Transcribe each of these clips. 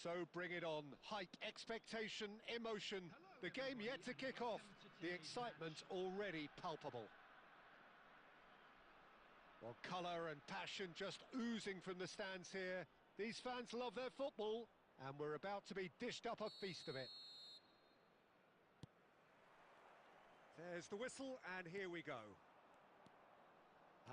So bring it on. Hype, expectation, emotion. The game yet to kick off. The excitement already palpable. Well, colour and passion just oozing from the stands here. These fans love their football, and we're about to be dished up a feast of it. There's the whistle, and here we go.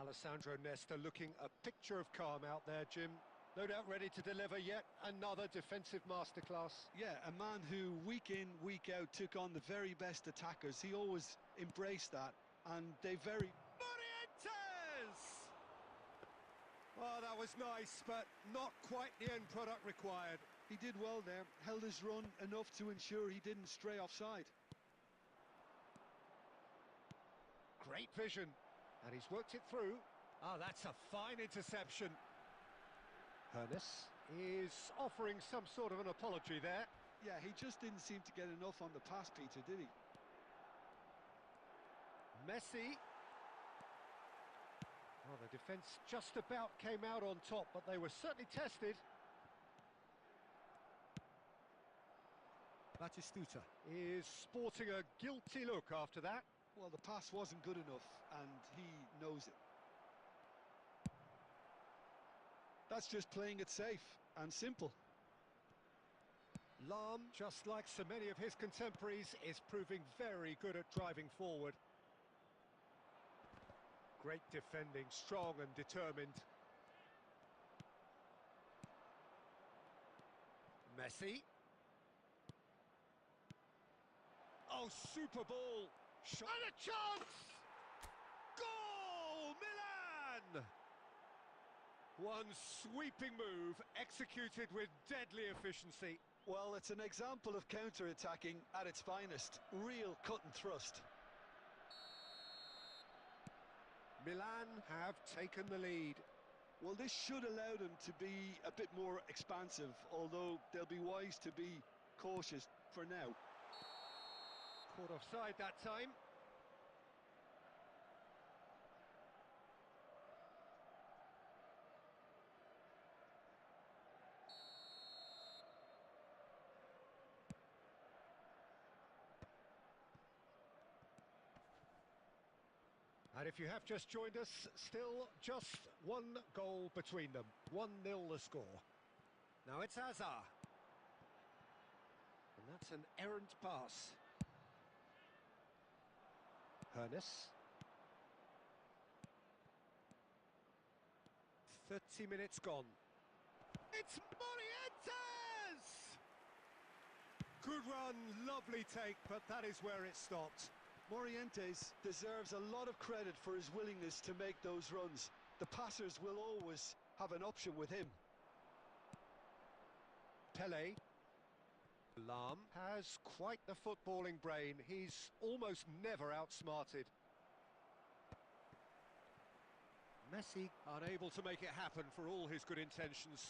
Alessandro Nesta looking a picture of calm out there, Jim. No doubt ready to deliver yet another defensive masterclass. Yeah, a man who week in, week out took on the very best attackers. He always embraced that, and they very... Morientes! Oh, that was nice, but not quite the end product required. He did well there, held his run enough to ensure he didn't stray offside. Great vision, and he's worked it through. Ah, that's a fine interception. Hernes is offering some sort of an apology there. Yeah, he just didn't seem to get enough on the pass, Peter, did he? Messi. Well, the defence just about came out on top, but they were certainly tested. Batistuta is sporting a guilty look after that. Well, the pass wasn't good enough, and he knows it. That's just playing it safe and simple. Lahm, just like so many of his contemporaries, is proving very good at driving forward. Great defending, strong and determined. Messi. Oh, super ball! Shot and a chance! Goal! Milan! One sweeping move, executed with deadly efficiency. Well, it's an example of counter-attacking at its finest. Real cut and thrust. Milan have taken the lead. Well, this should allow them to be a bit more expansive, although they'll be wise to be cautious for now. Caught offside that time. And if you have just joined us, still just one goal between them. 1-0 the score. Now it's Hazard. And that's an errant pass. Hernes. 30 minutes gone. It's Morientes! Good run, lovely take, but that is where it stopped. Morientes deserves a lot of credit for his willingness to make those runs. The passers will always have an option with him. Pele. Lahm has quite the footballing brain. He's almost never outsmarted. Messi unable to make it happen for all his good intentions.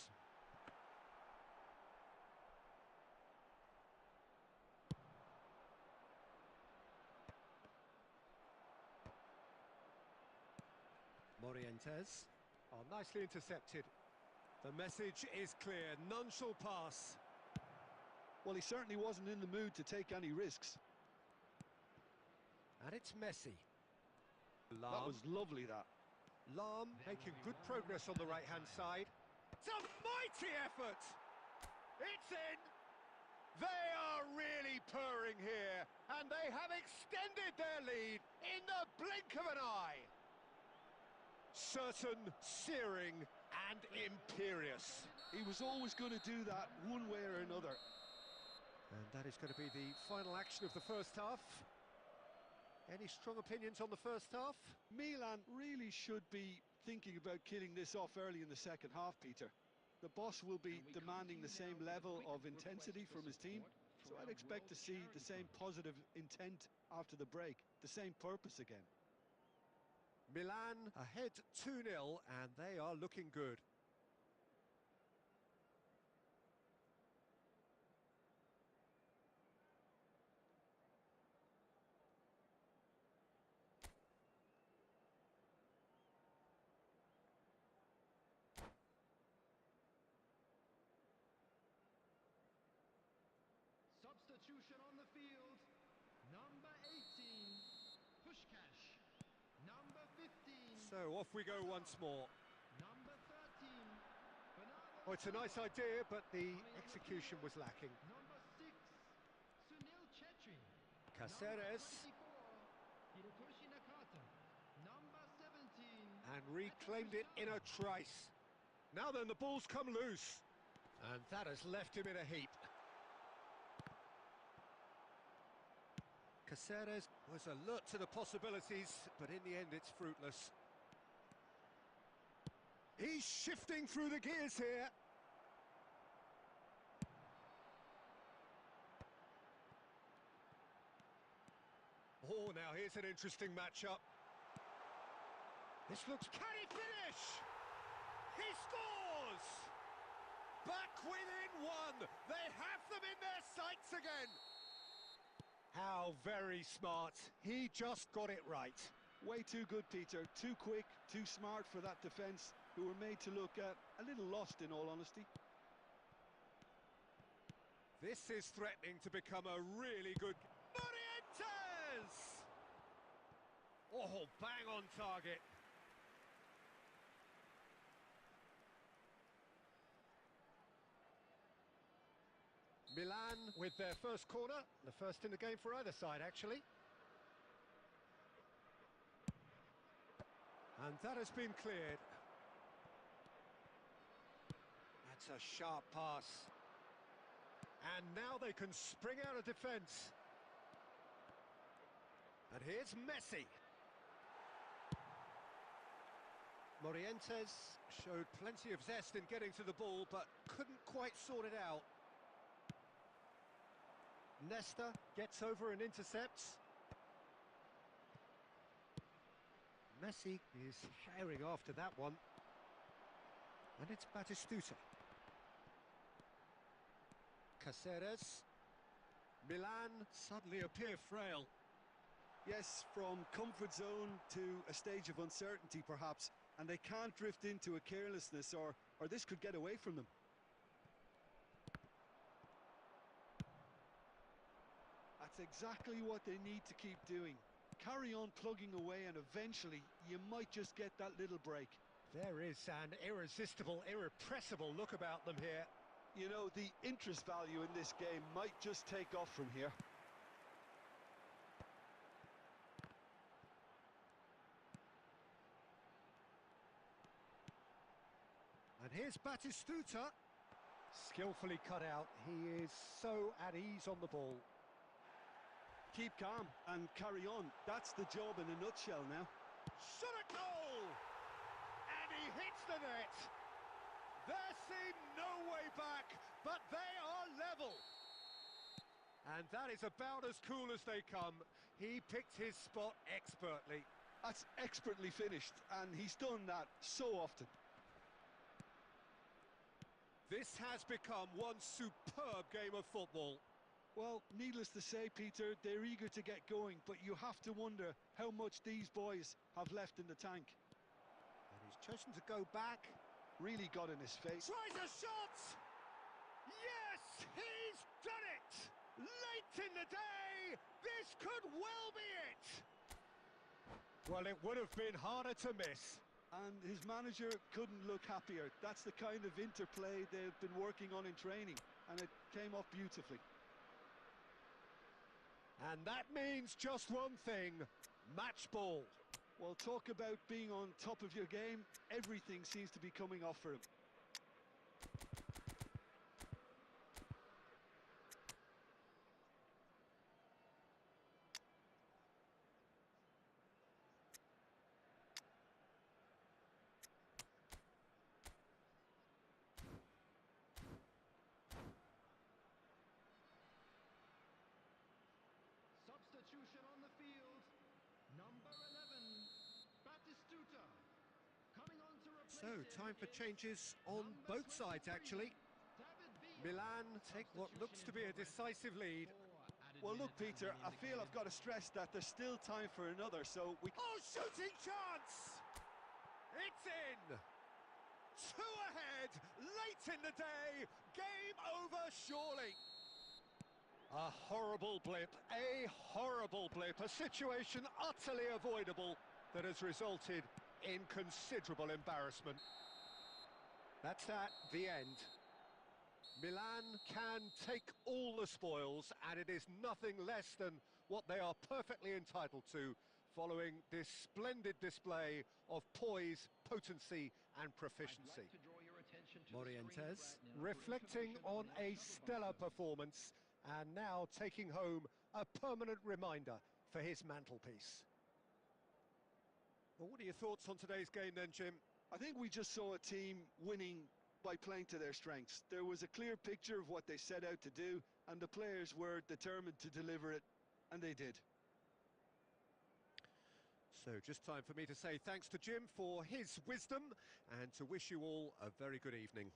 Morientes. Oh, nicely intercepted. The message is clear, none shall pass. Well, he certainly wasn't in the mood to take any risks. And it's Messi. Lahm. That was lovely, that. Lahm making good progress on the right-hand side. It's a mighty effort! It's in! They are really purring here, and they have extended their lead in the blink of an eye. Certain, searing and imperious. He was always going to do that one way or another. And that is going to be the final action of the first half. Any strong opinions on the first half? Milan really should be thinking about killing this off early in the second half, Peter. The boss will be demanding the same level of intensity from his team, so I'd expect to see the same positive intent after the break, the same purpose again. Milan ahead 2-0, and they are looking good. Substitution on the field. Number 18, Pushkash. Number 15. So off we go once more. Number 13, Bernardo Oh, it's a nice Silva. idea, but the Coming on the execution field, was lacking. Number 6, Sunil Chetri. Caceres, Number 24, Hirotoshi Nakata. Number 17. and reclaimed it in a trice. Now then, the ball's come loose, and that has left him in a heap. Caceres was alert to the possibilities, but in the end it's fruitless. He's shifting through the gears here. Oh, now here's an interesting matchup. This looks... Can he finish? He scores! Back within one! They have them in their sights again! How very smart. He just got it right. Way too good, Peter. Too quick, too smart for that defence, who were made to look a little lost, in all honesty. This is threatening to become a really good... Morientes! Oh, bang on target. Milan with their first corner, the first in the game for either side, actually. And that has been cleared. That's a sharp pass. And now they can spring out of defence. And here's Messi. Morientes showed plenty of zest in getting to the ball, but couldn't quite sort it out. Nesta gets over and intercepts. Messi is herring after that one. And it's Batistuta. Caceres. Milan suddenly appear frail. Yes, from comfort zone to a stage of uncertainty, perhaps, and they can't drift into a carelessness, or this could get away from them. That's exactly what they need to keep doing. Carry on plugging away, and eventually you might just get that little break. There is an irresistible, irrepressible look about them here. You know, the interest value in this game might just take off from here. And here's Batistuta. Skillfully cut out. He is so at ease on the ball. Keep calm and carry on. That's the job in a nutshell now. Shot a goal! And he hits the net. There seemed no way back, but they are level. And that is about as cool as they come. He picked his spot expertly. That's expertly finished, and he's done that so often. This has become one superb game of football. Well, needless to say, Peter, they're eager to get going, but you have to wonder how much these boys have left in the tank. And he's chosen to go back. Really got in his face. Tries a shot! Yes, he's done it! Late in the day, this could well be it! Well, it would have been harder to miss. And his manager couldn't look happier. That's the kind of interplay they've been working on in training, and it came off beautifully. And that means just one thing, match ball. Well, talk about being on top of your game. Everything seems to be coming off for him. Substitution on the field. Number 11, Batistuta. Coming on to replace So, him time for is changes on number both sides, 23, actually. David Villa. Milan take what looks to be a decisive lead. Well, look, Peter, I feel I've got to stress that there's still time for another, so we... Oh, shooting chance! It's in! 2 ahead, late in the day, game over surely. A horrible blip, a situation utterly avoidable that has resulted in considerable embarrassment. That's that, the end. Milan can take all the spoils, and it is nothing less than what they are perfectly entitled to, following this splendid display of poise, potency and proficiency. Morientes reflecting on a stellar performance, and now taking home a permanent reminder for his mantelpiece. Well, what are your thoughts on today's game then, Jim? I think we just saw a team winning by playing to their strengths. There was a clear picture of what they set out to do, and the players were determined to deliver it, and they did. So just time for me to say thanks to Jim for his wisdom and to wish you all a very good evening.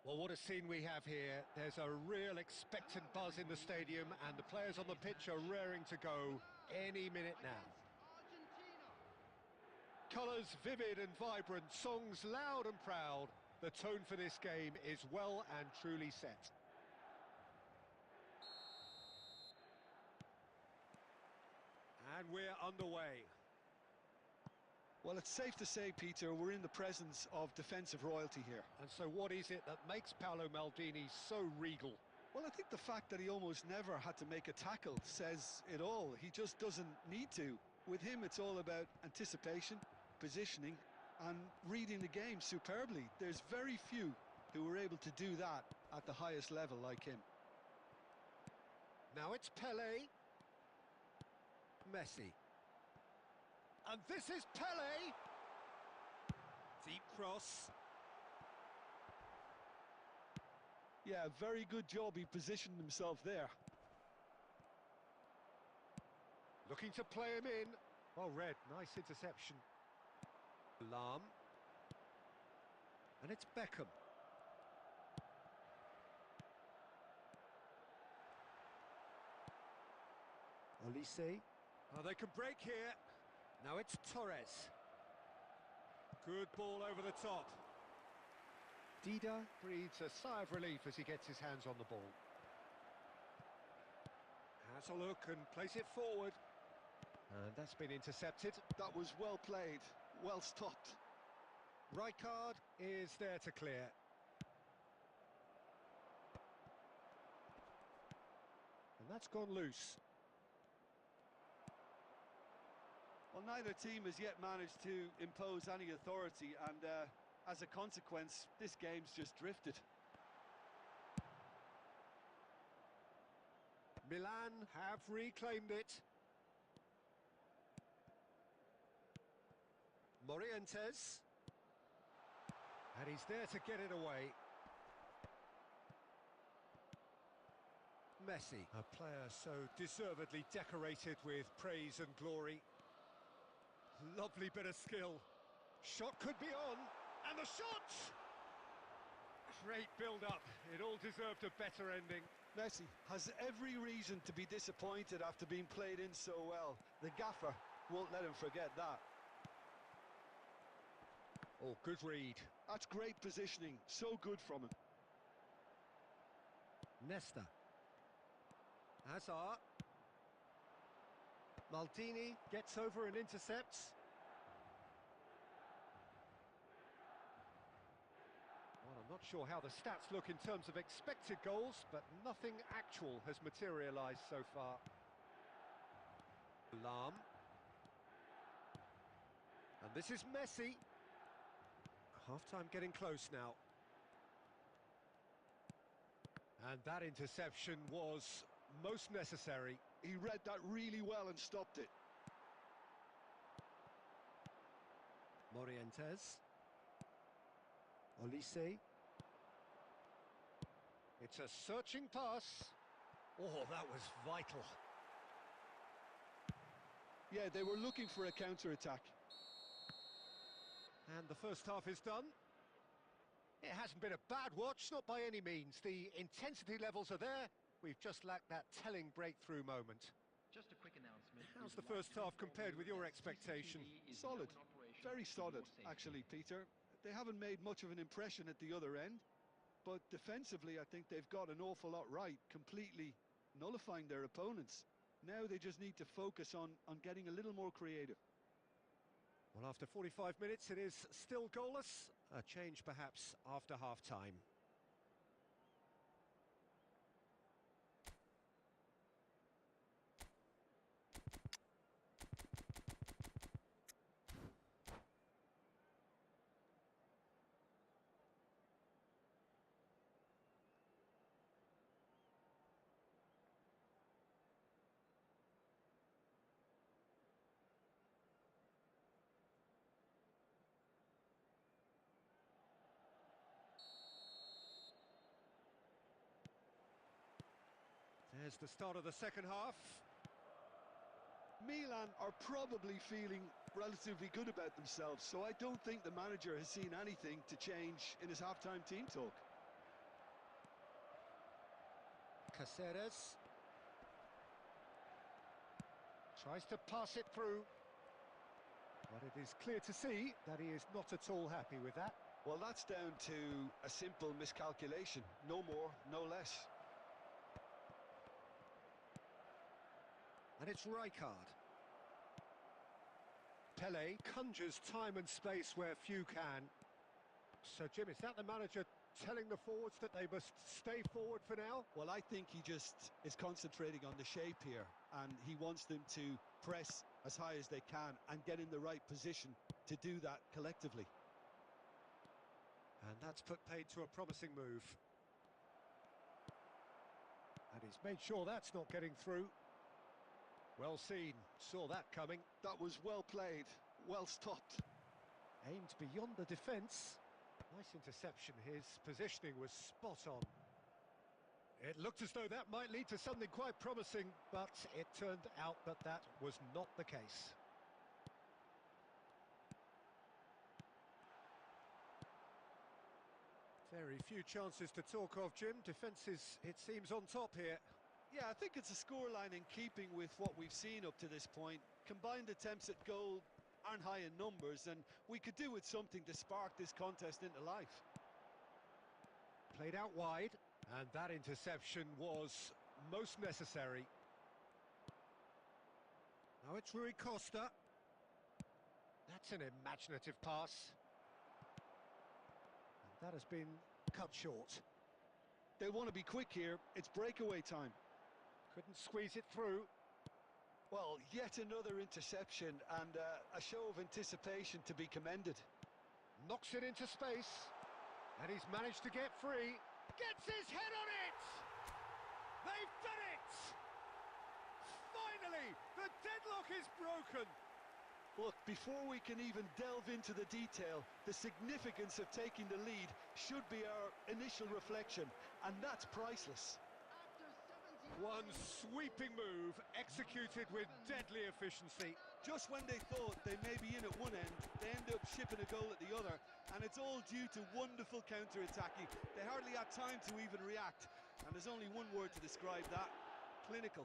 Well, what a scene we have here. There's a real expectant buzz in the stadium, and the players on the pitch are raring to go any minute now. Colours vivid and vibrant, songs loud and proud, The tone for this game is well and truly set. And we're underway. Well, it's safe to say, Peter, we're in the presence of defensive royalty here. And so what is it that makes Paolo Maldini so regal? Well, I think the fact that he almost never had to make a tackle says it all. He just doesn't need to. With him, it's all about anticipation, positioning, and reading the game superbly. There's very few who were able to do that at the highest level like him. Now it's Pele. Messi. And this is Pele. Deep cross. Yeah, very good job. He positioned himself there. Looking to play him in. Well read, nice interception. Alarm. And it's Beckham. Olise. Oh, they can break here. Now it's Torres. Good ball over the top. Dida breathes a sigh of relief as he gets his hands on the ball. Has a look and plays it forward. And that's been intercepted. That was well played, well stopped. Rijkaard is there to clear. And that's gone loose. Well, neither team has yet managed to impose any authority, and as a consequence, this game's just drifted. Milan have reclaimed it. Morientes. And he's there to get it away. Messi, a player so deservedly decorated with praise and glory. Lovely bit of skill. Shot could be on, and the shot! Great build-up. It all deserved a better ending. Messi has every reason to be disappointed after being played in so well. The gaffer won't let him forget that. Oh, good read. That's great positioning. So good from him. Nesta. Hazard. Maldini gets over and intercepts. Well, I'm not sure how the stats look in terms of expected goals, but nothing actual has materialised so far. Alarm. And this is Messi. Half-time getting close now. And that interception was most necessary. He read that really well and stopped it. Morientes. Olise. It's a searching pass. Oh, that was vital. Yeah, they were looking for a counter-attack. And the first half is done. It hasn't been a bad watch, not by any means. The intensity levels are there. We've just lacked that telling breakthrough moment. Just a quick announcement. How's the first half compared with your expectation? Solid. Very solid, actually, Peter. They haven't made much of an impression at the other end, but defensively, I think they've got an awful lot right, completely nullifying their opponents. Now they just need to focus on getting a little more creative. Well, after 45 minutes, it is still goalless. A change, perhaps, after half-time. There's the start of the second half. Milan are probably feeling relatively good about themselves, so I don't think the manager has seen anything to change in his half-time team talk. Caceres. Tries to pass it through. But it is clear to see that he is not at all happy with that. Well, that's down to a simple miscalculation. No more, no less. And it's Rijkaard. Pele conjures time and space where few can. So, Jim, is that the manager telling the forwards that they must stay forward for now? Well, I think he just is concentrating on the shape here, and he wants them to press as high as they can and get in the right position to do that collectively. And that's put paid to a promising move. And he's made sure that's not getting through. Well seen, saw that coming. That was well played, well stopped. Aimed beyond the defence. Nice interception, his positioning was spot on. It looked as though that might lead to something quite promising, but it turned out that that was not the case. Very few chances to talk of, Jim. Defence is, it seems, on top here. Yeah, I think it's a scoreline in keeping with what we've seen up to this point. Combined attempts at goal aren't high in numbers, and we could do with something to spark this contest into life. Played out wide, and that interception was most necessary. Now it's Rui Costa. That's an imaginative pass. And that has been cut short. They'll want to be quick here. It's breakaway time. Couldn't squeeze it through. Well, yet another interception and a show of anticipation to be commended. Knocks it into space. And he's managed to get free. Gets his head on it! They've done it! Finally, the deadlock is broken. Look, before we can even delve into the detail, the significance of taking the lead should be our initial reflection, and that's priceless. One sweeping move, executed with deadly efficiency. Just when they thought they may be in at one end, they end up shipping a goal at the other, and it's all due to wonderful counter-attacking. They hardly had time to even react, and there's only one word to describe that: clinical.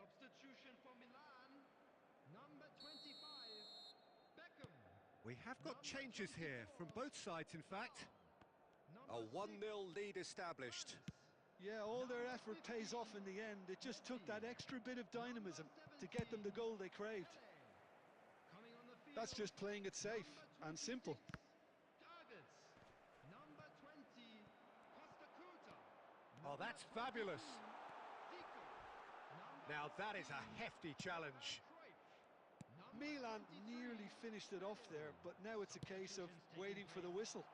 Substitution for Milan, number 25, Beckham. We have got changes here from both sides, in fact. A 1-0 lead established. Yeah, all their effort pays off in the end. It just took that extra bit of dynamism to get them the goal they craved. That's just playing it safe and simple. Targets, number 20, Costa Curta. Oh, that's fabulous. Deco, Now that is a hefty challenge. Milan nearly finished it off there, but now it's a case of waiting for the whistle.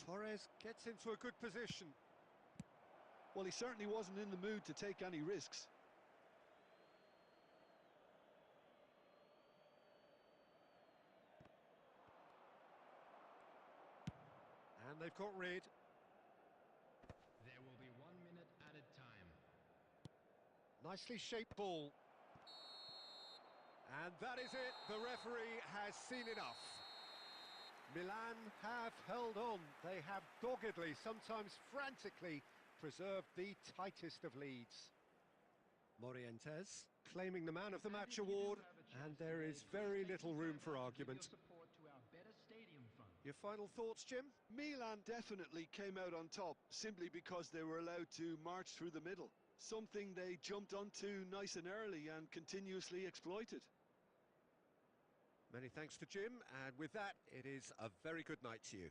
Torres gets into a good position. Well, he certainly wasn't in the mood to take any risks. And they've got rid. There will be 1 minute added time. Nicely shaped ball. And that is it. The referee has seen enough. Milan have held on. They have doggedly, sometimes frantically, preserved the tightest of leads. Morientes claiming the Man of the Match award, and there is very little room for argument. Your final thoughts, Jim? Milan definitely came out on top simply because they were allowed to march through the middle. Something they jumped onto nice and early and continuously exploited. Many thanks to Jim, and with that, it is a very good night to you.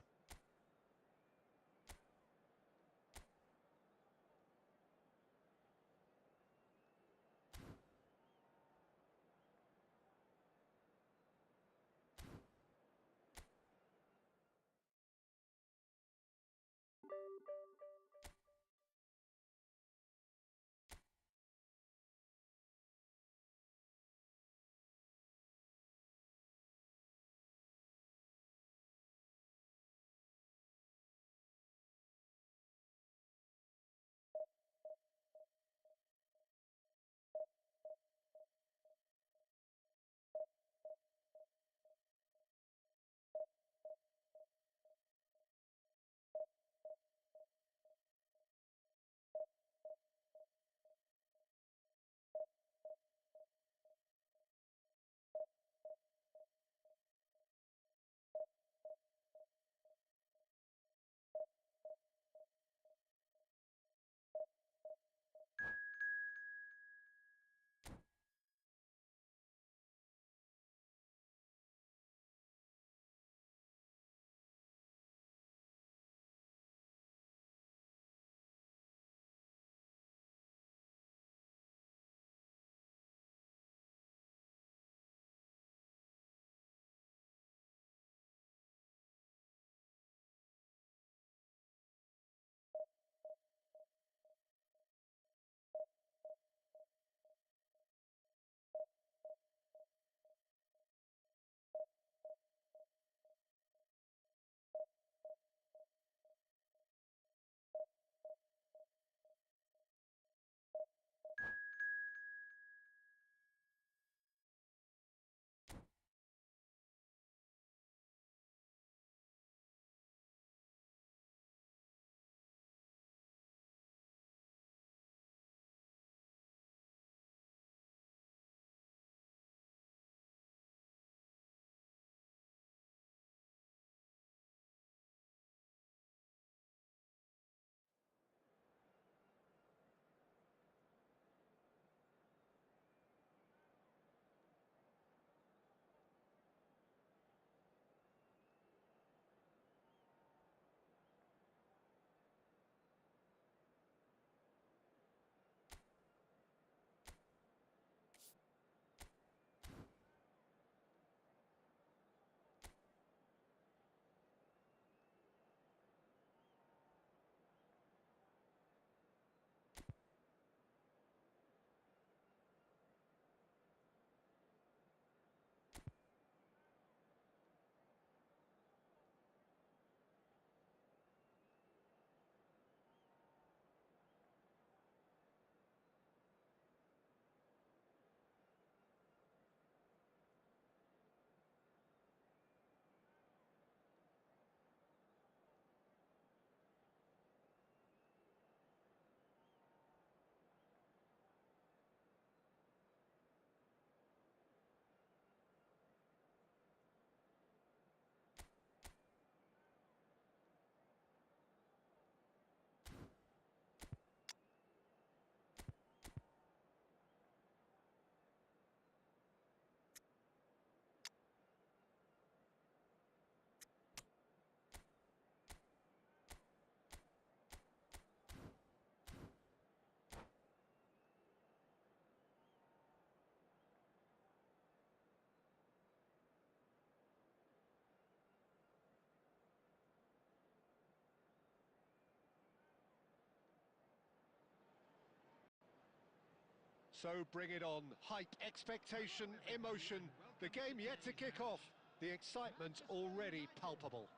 So bring it on. Hype, expectation, emotion. The game yet to kick off. The excitement already palpable.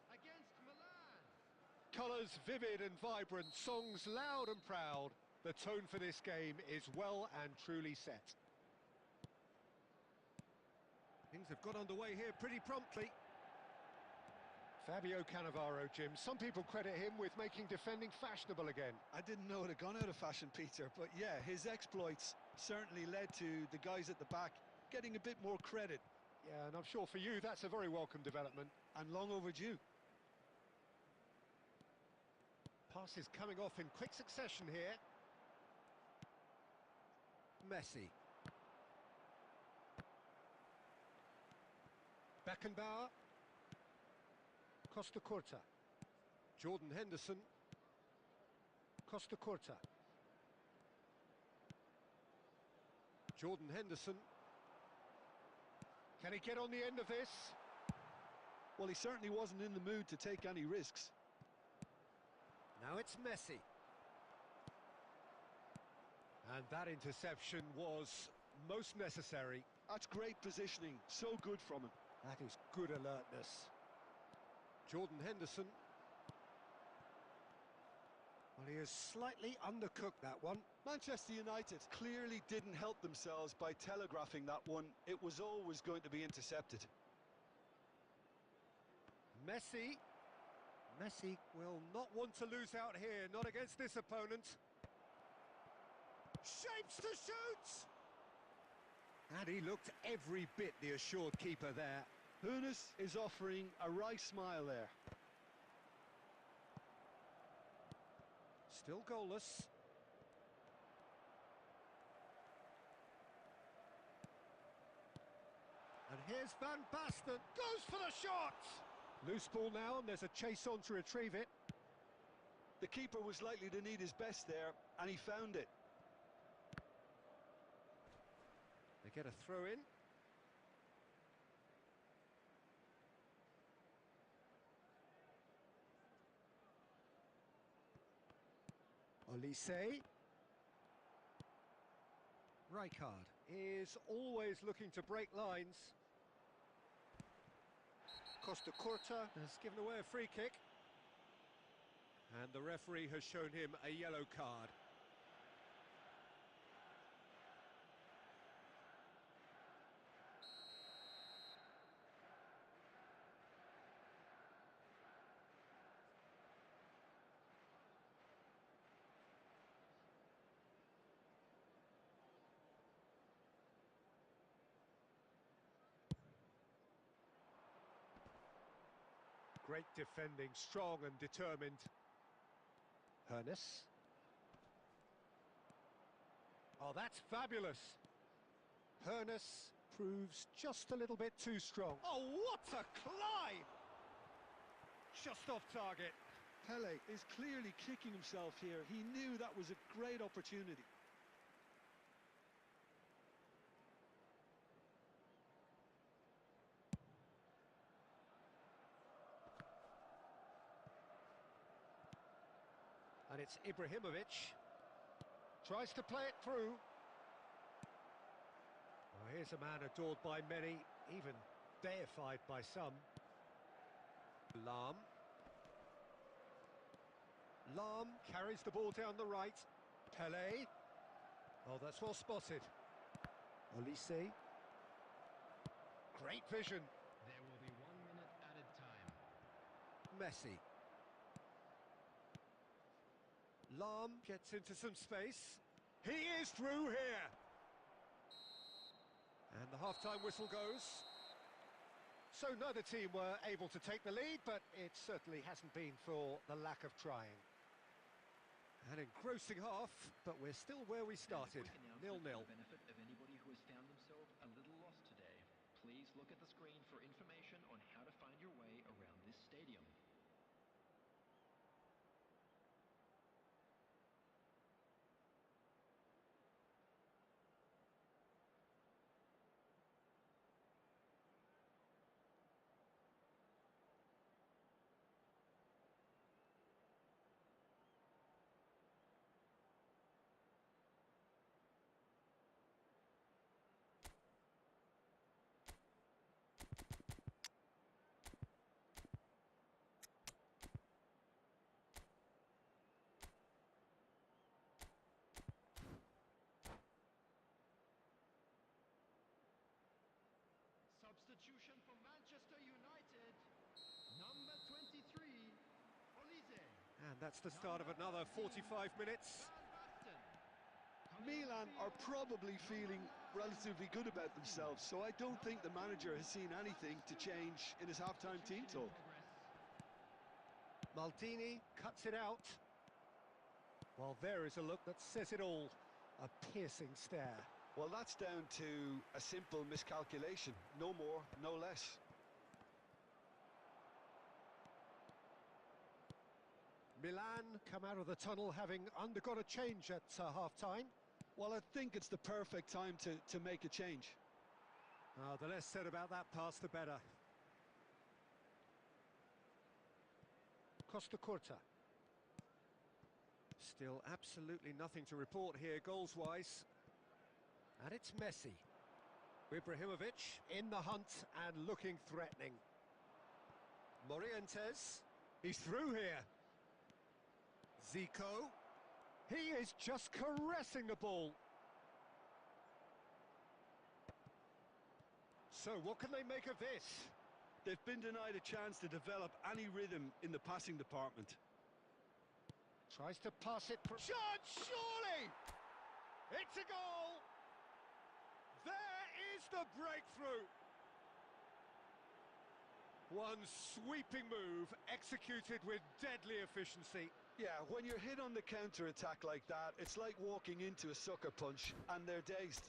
Against Milan. Colours vivid and vibrant, songs loud and proud. The tone for this game is well and truly set. Things have got underway here pretty promptly. Fabio Cannavaro, Jim. Some people credit him with making defending fashionable again. I didn't know it had gone out of fashion, Peter, but yeah, his exploits certainly led to the guys at the back getting a bit more credit. Yeah, and I'm sure for you that's a very welcome development. And long overdue. Passes coming off in quick succession here. Messi. Beckenbauer. Costa Curta. Jordan Henderson. Costa Curta. Jordan Henderson. Can he get on the end of this? Well, he certainly wasn't in the mood to take any risks. Now it's Messi. And that interception was most necessary. That's great positioning, so good from him. That is good alertness. Jordan Henderson. Well, he has slightly undercooked that one. Manchester United clearly didn't help themselves by telegraphing that one. It was always going to be intercepted. Messi. Messi will not want to lose out here, not against this opponent. Shapes to shoot! And he looked every bit the assured keeper there. Hoeneß is offering a wry smile there. Still goalless. And here's Van Basten, goes for the shot! Loose ball now, and there's a chase on to retrieve it. The keeper was likely to need his best there, and he found it. They get a throw in. Olise. Rijkaard is always looking to break lines. Costa Curta has given away a free kick. And the referee has shown him a yellow card. Great defending, strong and determined. Hoeneß. Oh, that's fabulous. Hoeneß proves just a little bit too strong. Oh, what a climb! Just off target. Pele is clearly kicking himself here. He knew that was a great opportunity. And it's Ibrahimovic. Tries to play it through. Oh, here's a man adored by many, even deified by some. Lahm. Lahm carries the ball down the right. Pele. Oh, that's well spotted. Olise. Great vision. There will be 1 minute added time. Messi. Lahm gets into some space. He is through here. And the half-time whistle goes. So neither team were able to take the lead, but it certainly hasn't been for the lack of trying. An engrossing half, but we're still where we started, 0-0. For the benefit of anybody who has found themselves a little lost today, please look at the screen for information on how to find your way around this stadium. Substitution for Manchester United. Number 23, Olise. And that's the start of another 45 minutes. Milan are probably feeling relatively good about themselves, so I don't think the manager has seen anything to change in his half-time team talk. Maldini cuts it out. Well, there is a look that says it all. A piercing stare. Well, that's down to a simple miscalculation. No more, no less. Milan come out of the tunnel having undergone a change at half-time. Well, I think it's the perfect time to make a change. The less said about that pass, the better. Costa Curta. Still absolutely nothing to report here, goals-wise. And it's Messi. Ibrahimovic in the hunt and looking threatening. Morientes. He's through here. Zico. He is just caressing the ball. So what can they make of this? They've been denied a chance to develop any rhythm in the passing department. Tries to pass it. Shot, surely! It's a goal! There is the breakthrough! One sweeping move, executed with deadly efficiency. Yeah, when you're hit on the counter-attack like that, it's like walking into a sucker punch, and they're dazed.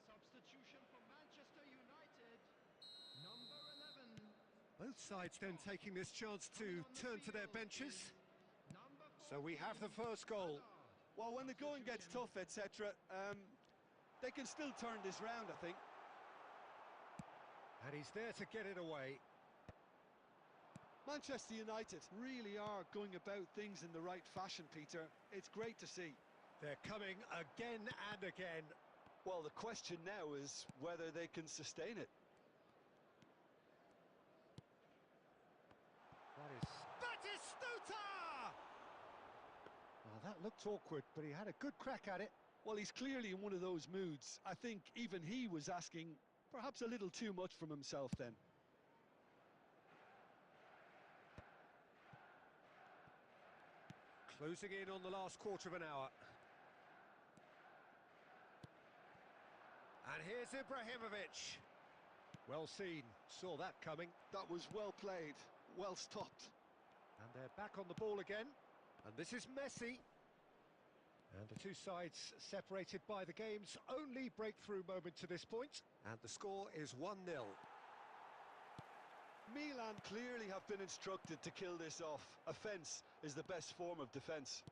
Substitution for Manchester United. Number 11. Both sides then taking this chance to turn to their benches. So we have the first goal. Well, when the going gets tough, etc., they can still turn this round, I think. And he's there to get it away. Manchester United really are going about things in the right fashion, Peter. It's great to see. They're coming again and again. Well, the question now is whether they can sustain it. That is Batistuta! Well, that looked awkward, but he had a good crack at it. Well, he's clearly in one of those moods. I think even he was asking perhaps a little too much from himself then. Closing in on the last quarter of an hour. And here's Ibrahimovic. Well seen, saw that coming. That was well played, well stopped. And they're back on the ball again. And this is Messi. And the two sides separated by the game's only breakthrough moment to this point. And the score is 1-0. Milan clearly have been instructed to kill this off. Offence is the best form of defence.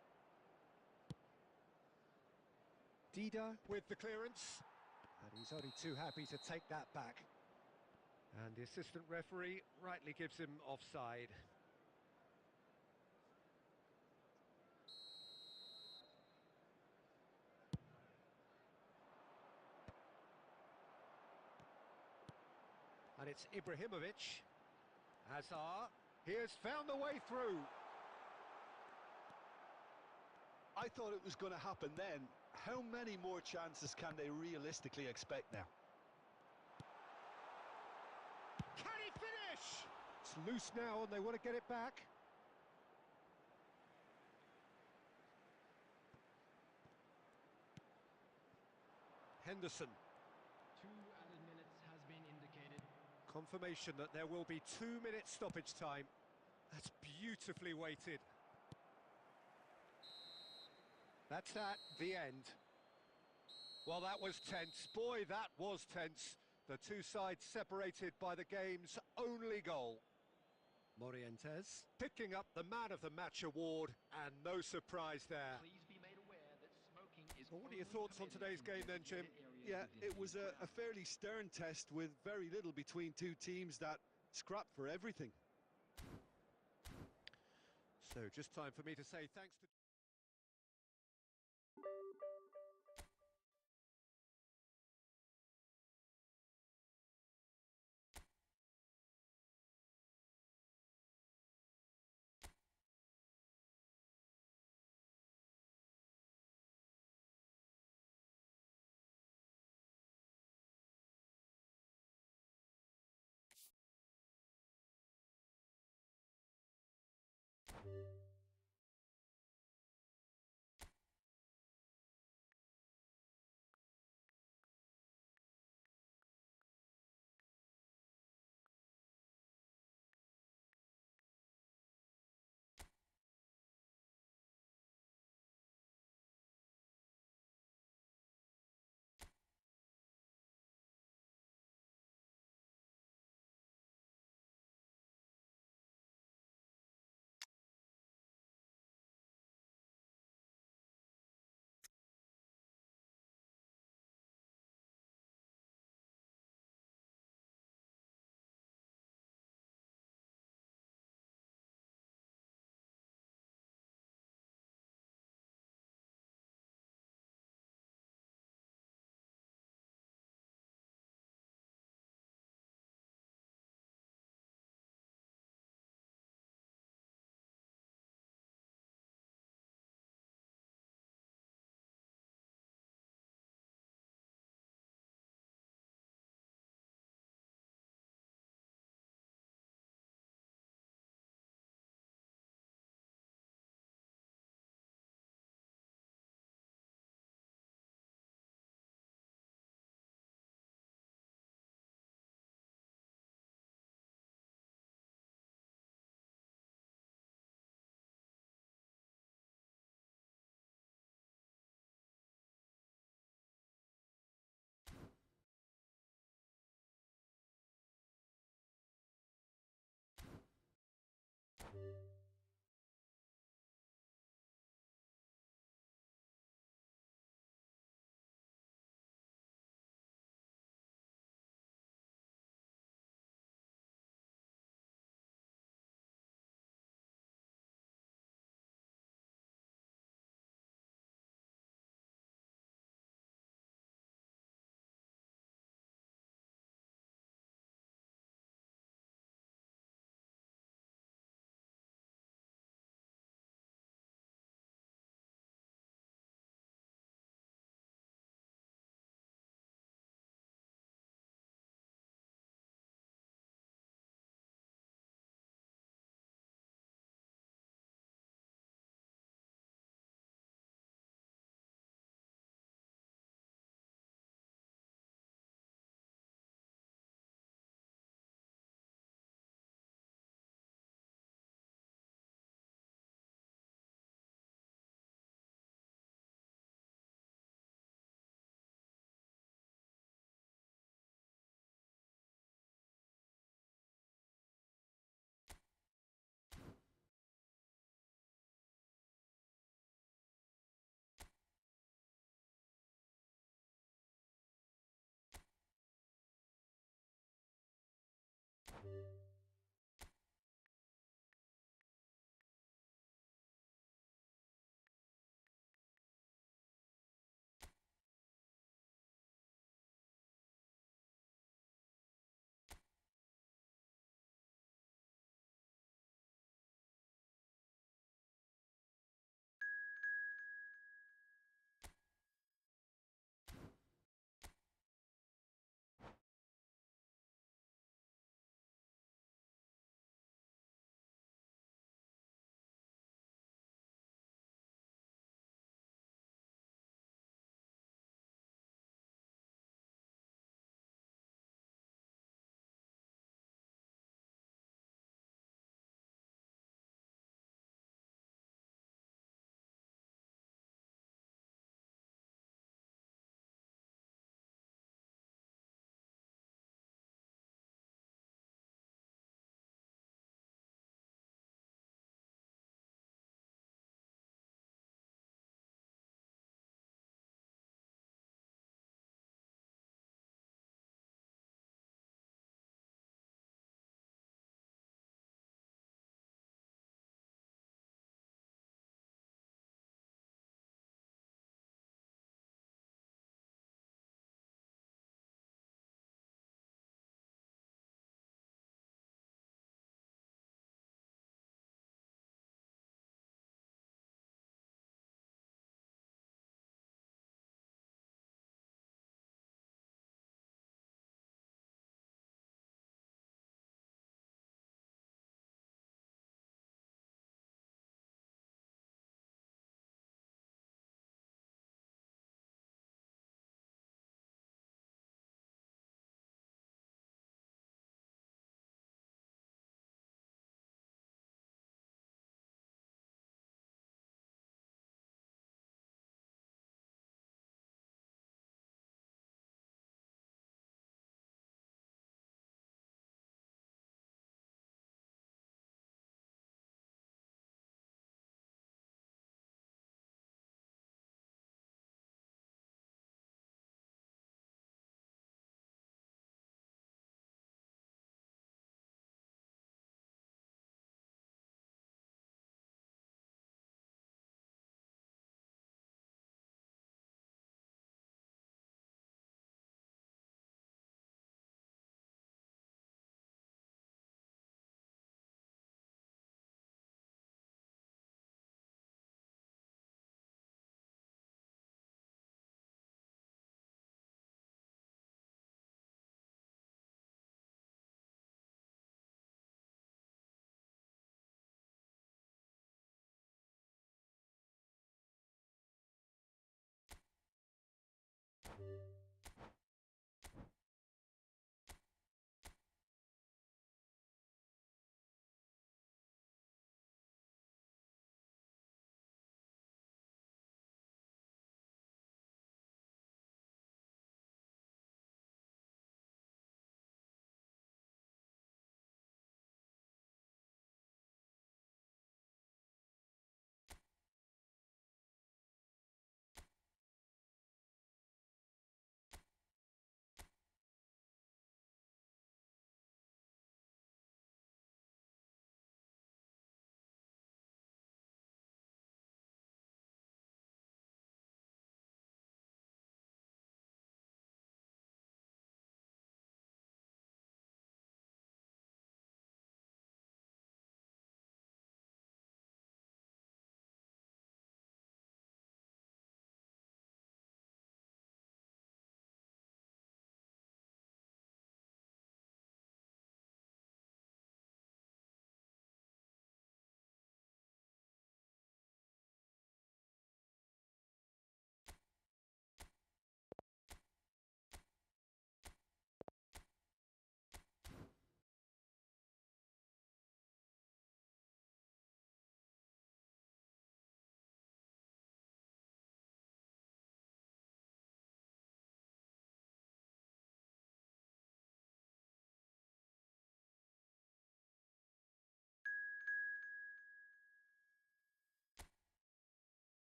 Dida with the clearance. And he's only too happy to take that back. And the assistant referee rightly gives him offside. And it's Ibrahimovic. Hazard, he has found the way through. I thought it was going to happen then. How many more chances can they realistically expect now? Can he finish? It's loose now and they want to get it back. Henderson. 2 added minutes has been indicated. Confirmation that there will be 2-minute stoppage time. That's beautifully weighted. That's that, the end. Well, that was tense. Boy, that was tense. The two sides separated by the game's only goal. Morientes picking up the Man of the Match award, and no surprise there. Please be made aware that smoking is Well, what are your only thoughts on permitted today's in game then, Jim? designated areas Yeah, within it was the a ground. fairly stern test with very little between two teams that scrapped for everything. So just time for me to say thanks to...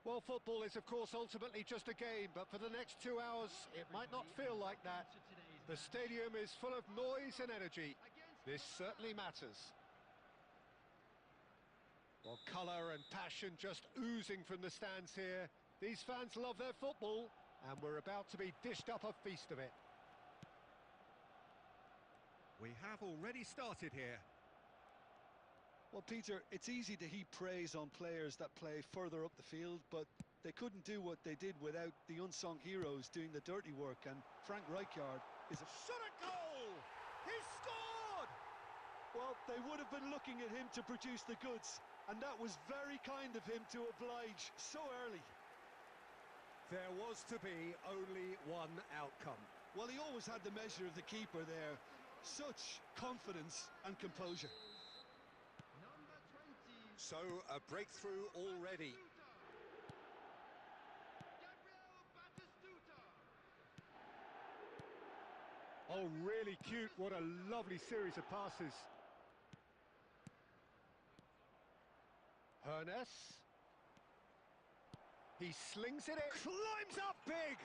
Well, football is, of course, ultimately just a game, but for the next 2 hours, it might not feel like that. The stadium is full of noise and energy. This certainly matters. Well, colour and passion just oozing from the stands here. These fans love their football, and we're about to be dished up a feast of it. We have already started here. Well, Peter, it's easy to heap praise on players that play further up the field, but they couldn't do what they did without the unsung heroes doing the dirty work, and Frank Rijkaard is a... Shot a goal! He scored! Well, they would have been looking at him to produce the goods, and that was very kind of him to oblige so early. There was to be only one outcome. Well, he always had the measure of the keeper there. Such confidence and composure. Number 20. So, a breakthrough already. Gabriel Batistuta. Oh, really cute. What a lovely series of passes. Hernes. He slings it in. Climbs up big.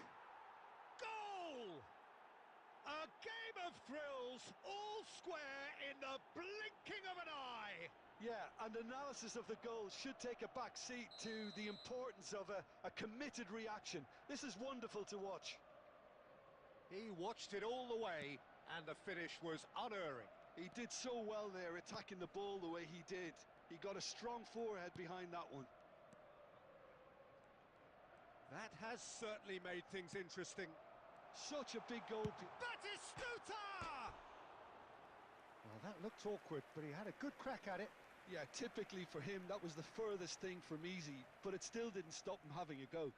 Goal! A game of thrills, all square in the blinking of an eye. Yeah, and analysis of the goal should take a back seat to the importance of a committed reaction. This is wonderful to watch. He watched it all the way, and the finish was unerring. He did so well there, attacking the ball the way he did. He got a strong forehead behind that one. That has certainly made things interesting. Such a big goal. Batistuta! Well, that looked awkward, but he had a good crack at it. Yeah, typically for him, that was the furthest thing from easy, but it still didn't stop him having a go.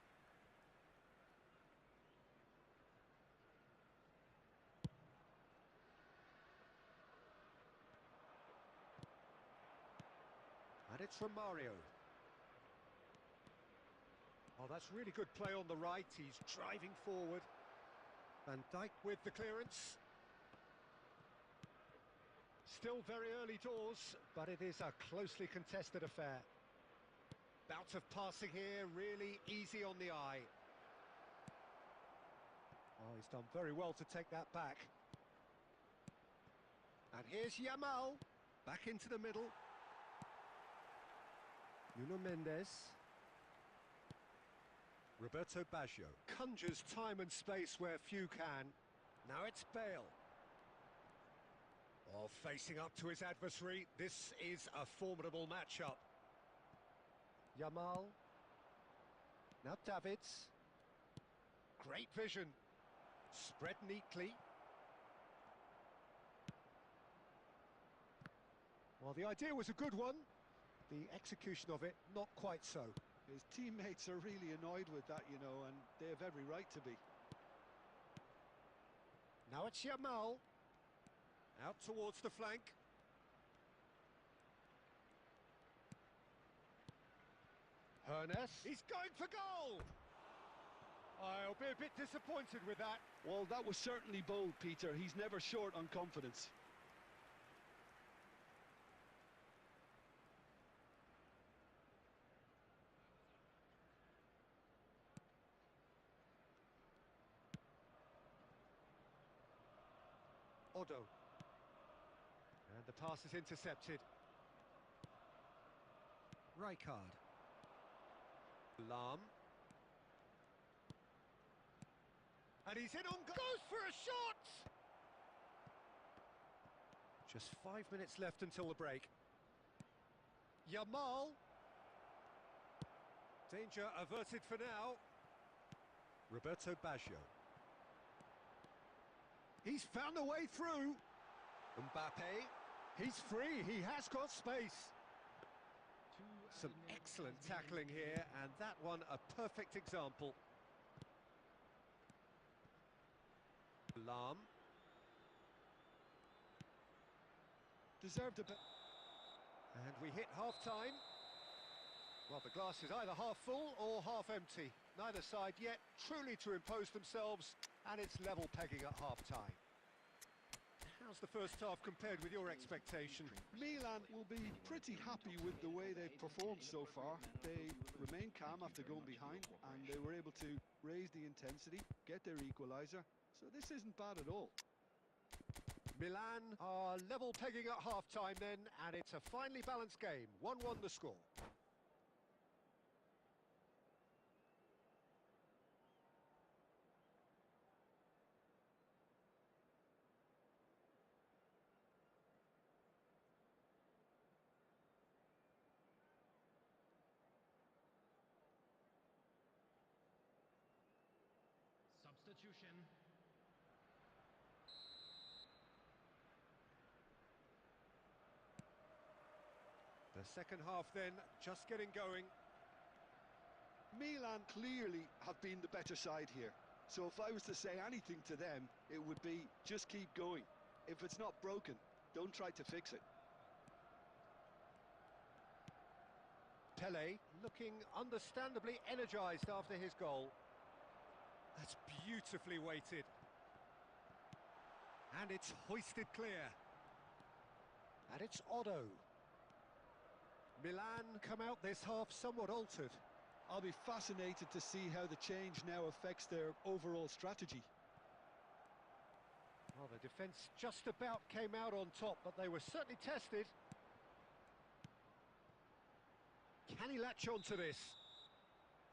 And it's from Mario. Oh, that's really good play on the right. He's driving forward. Van Dijk with the clearance. Still very early doors, but it is a closely contested affair. Bout of passing here, really easy on the eye. Oh, he's done very well to take that back. And here's Yamal, back into the middle. Nuno Mendes. Roberto Baggio conjures time and space where few can. Now it's Bale. Oh, facing up to his adversary. This is a formidable matchup. Yamal. Now Davids. Great vision. Spread neatly. Well, the idea was a good one. The execution of it, not quite so. His teammates are really annoyed with that, you know, and they have every right to be. Now it's Yamal. Out towards the flank. Hernes. He's going for goal! I'll be a bit disappointed with that. Well, that was certainly bold, Peter. He's never short on confidence. Odo. And the pass is intercepted. Rijkaard. Lam. And he's in on goal. Goes for a shot! Just 5 minutes left until the break. Yamal. Danger averted for now. Roberto Baggio. He's found a way through. Mbappe. He's free. He has got space. Some excellent tackling here, and that one a perfect example. Lam. Deserved a bit. And we hit half-time. Well, the glass is either half full or half empty. Neither side yet truly to impose themselves, and it's level pegging at half-time. How's the first half compared with your expectation? Milan will be pretty happy with the way they've performed so far. They remain calm after going behind, and they were able to raise the intensity, get their equaliser, so this isn't bad at all. Milan are level pegging at half-time then, and it's a finely balanced game. 1-1 the score. Substitution. The second half then, just getting going. Milan clearly have been the better side here, so if I was to say anything to them, it would be just keep going. If it's not broken, don't try to fix it. Pele looking understandably energised after his goal. That's beautifully weighted. And it's hoisted clear. And it's Otto. Milan come out this half somewhat altered. I'll be fascinated to see how the change now affects their overall strategy. Well, the defence just about came out on top, but they were certainly tested. Can he latch on to this?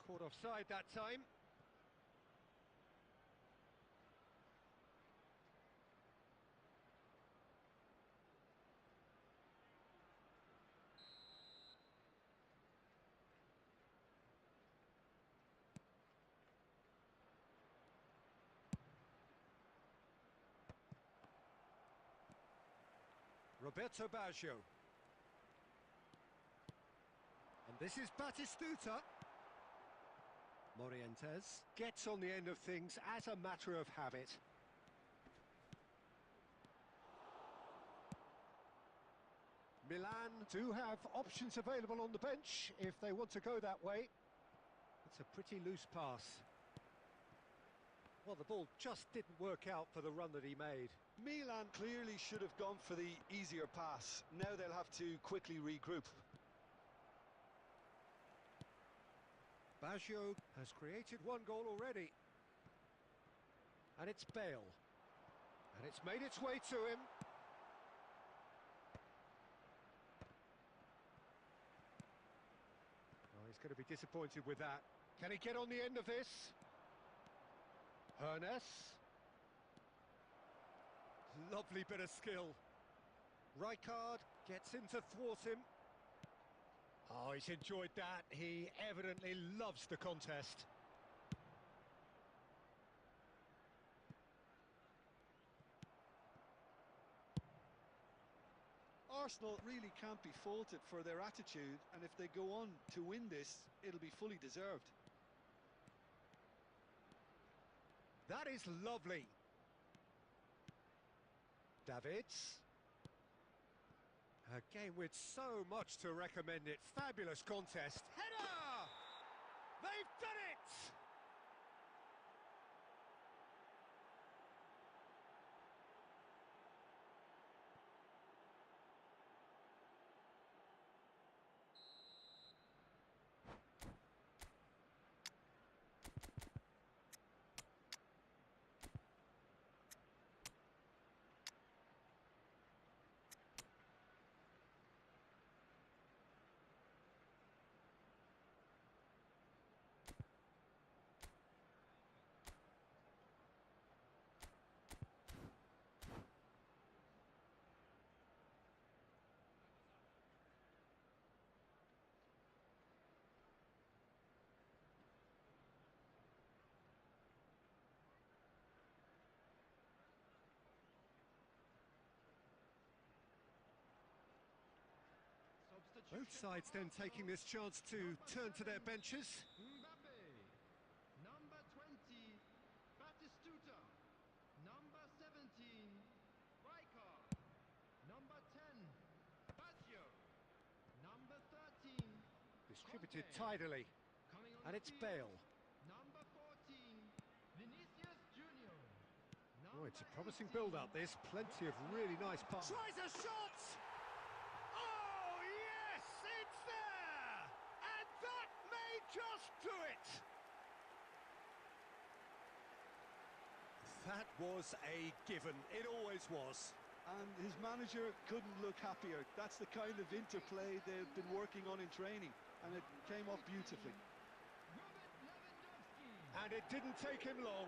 Caught offside that time. Roberto Baggio. And this is Batistuta. Morientes gets on the end of things as a matter of habit. Milan do have options available on the bench if they want to go that way. It's a pretty loose pass. Well, the ball just didn't work out for the run that he made. Milan clearly should have gone for the easier pass. Now they'll have to quickly regroup. Baggio has created one goal already. And it's Bale. And it's made its way to him. Oh, he's going to be disappointed with that. Can he get on the end of this? Hernes. Lovely bit of skill. Rijkaard gets in to thwart him. Oh, he's enjoyed that. He evidently loves the contest. Arsenal really can't be faulted for their attitude, and if they go on to win this, it'll be fully deserved. That is lovely. Davids. A game with so much to recommend it. Fabulous contest. Header! They've done it! Both sides then taking this chance to turn to their benches. Mbappe. Number 20, Batistuta. Number 17, Rijkaard. Number 10, Baggio. Number 13, Distributed Conte. tidily. Coming on And the it's field, Bale. Number 14, Vinicius Junior. Oh, it's a promising build-up, this. Plenty of really nice passes. Tries a shot! Oh, yes! It's there! And that may just do it! That was a given. It always was. And his manager couldn't look happier. That's the kind of interplay they've been working on in training, and it came off beautifully. And it didn't take him long.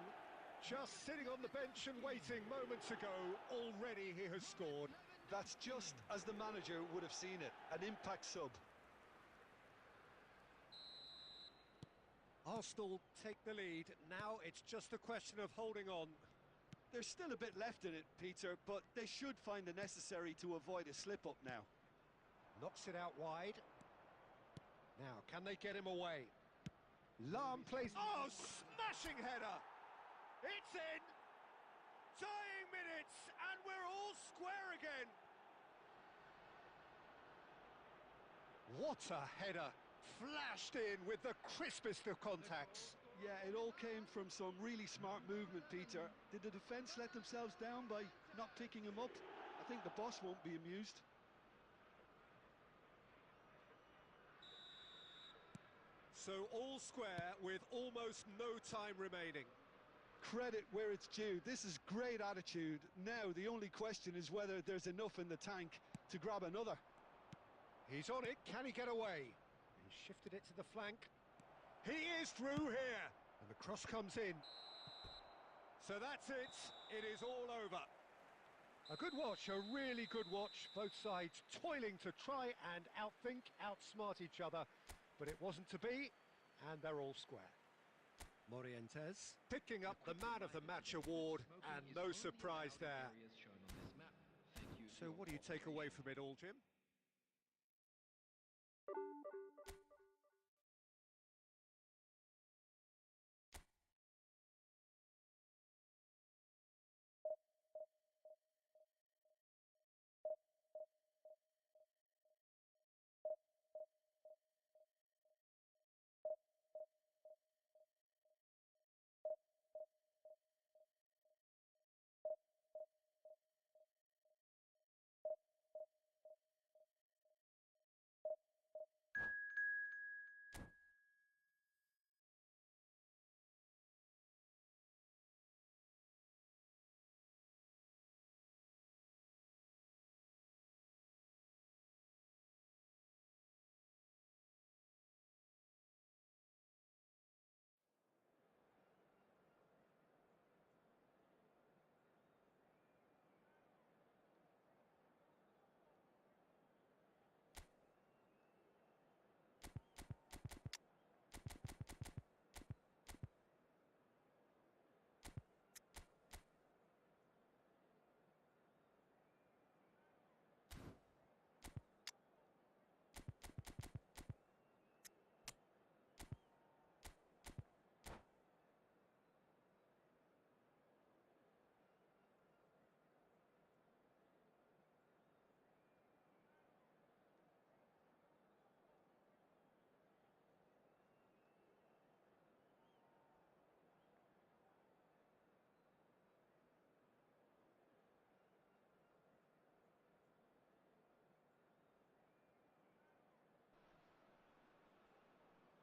Just sitting on the bench and waiting moments ago, already he has scored. That's just as the manager would have seen it, an impact sub. Arsenal take the lead. Now it's just a question of holding on. There's still a bit left in it, Peter, but they should find the necessary to avoid a slip-up now. Knocks it out wide. Now, can they get him away? Lahm plays... Oh, smashing header! It's in! Tying minutes, and we're all square again! What a header! Flashed in with the crispest of contacts. Yeah, it all came from some really smart movement, Peter. Did the defence let themselves down by not picking him up? I think the boss won't be amused. So all square with almost no time remaining. Credit where it's due. This is great attitude. Now the only question is whether there's enough in the tank to grab another. He's on it. Can he get away? He shifted it to the flank. He is through here. And the cross comes in. So that's it. It is all over. A good watch, a really good watch. Both sides toiling to try and outthink, outsmart each other. But it wasn't to be, and they're all square. Morientes picking up the Man of the Match award, and no surprise there. So what do you take away from it all, Jim?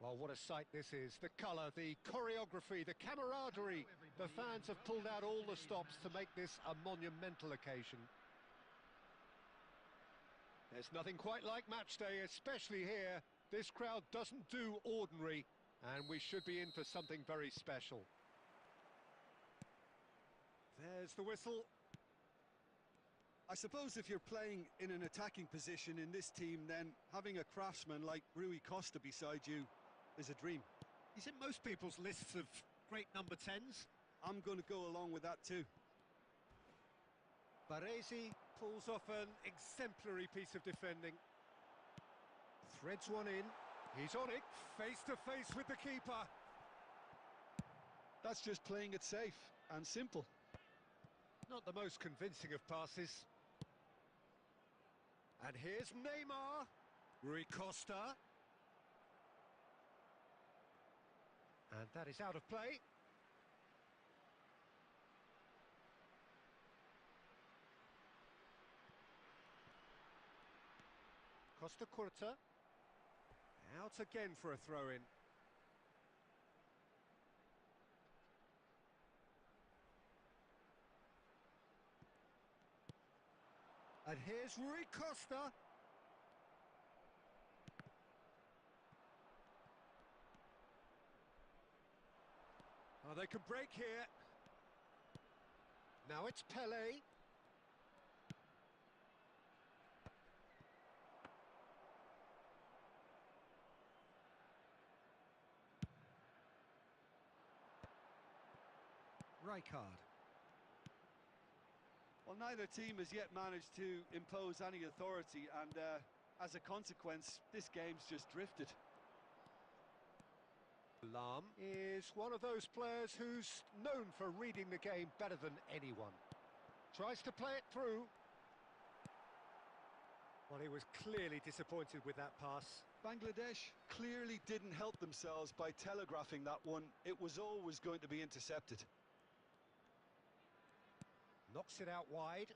Well, what a sight this is. The colour, the choreography, the camaraderie. The fans have pulled out all the stops to make this a monumental occasion. There's nothing quite like match day, especially here. This crowd doesn't do ordinary, and we should be in for something very special. There's the whistle. I suppose if you're playing in an attacking position in this team, then having a craftsman like Rui Costa beside you is a dream. He's in most people's lists of great number 10s. I'm going to go along with that too. Baresi pulls off an exemplary piece of defending. Threads one in. He's on it, face to face with the keeper. That's just playing it safe and simple. Not the most convincing of passes. And here's Neymar. Rui Costa. And that is out of play. Costa Curta. Out again for a throw-in. And here's Rui Costa. Oh, they can break here. Now it's Pele. Rijkaard. Well, neither team has yet managed to impose any authority, and as a consequence, this game's just drifted. Lam is one of those players who's known for reading the game better than anyone. Tries to play it through. Well, he was clearly disappointed with that pass. Bangladesh clearly didn't help themselves by telegraphing that one. It was always going to be intercepted. Knocks it out wide.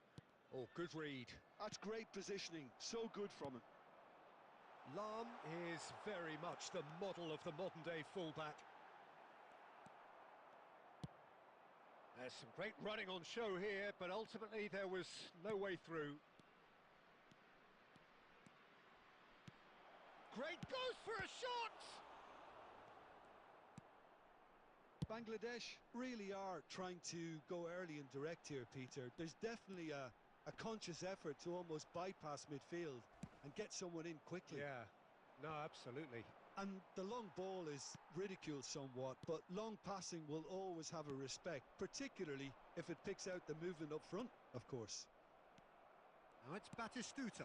Oh, good read. That's great positioning. So good from him. Lam is very much the model of the modern-day fullback. There's some great running on show here, but ultimately there was no way through. Great goes for a shot! Bangladesh really are trying to go early and direct here, Peter. There's definitely a conscious effort to almost bypass midfield and get someone in quickly. Yeah, no, absolutely. And the long ball is ridiculed somewhat, but long passing will always have a respect, particularly if it picks out the movement up front, of course. Now it's Batistuta.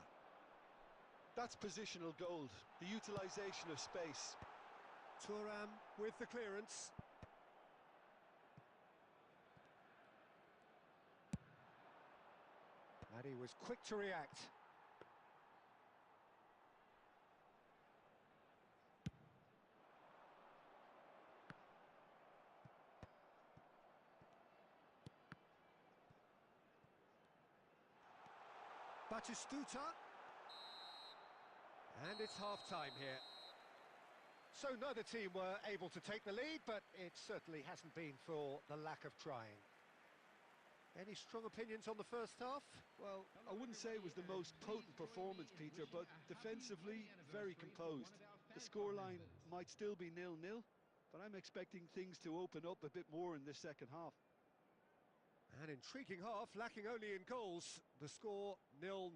That's positional gold, the utilisation of space. Thuram with the clearance. And he was quick to react. Batistuta. And it's half-time here. So neither team were able to take the lead, but it certainly hasn't been for the lack of trying. Any strong opinions on the first half? Well, I wouldn't say it was the most potent performance, Peter, but defensively, very composed. The scoreline might still be 0-0, but I'm expecting things to open up a bit more in this second half. An intriguing half, lacking only in goals. The score 0-0.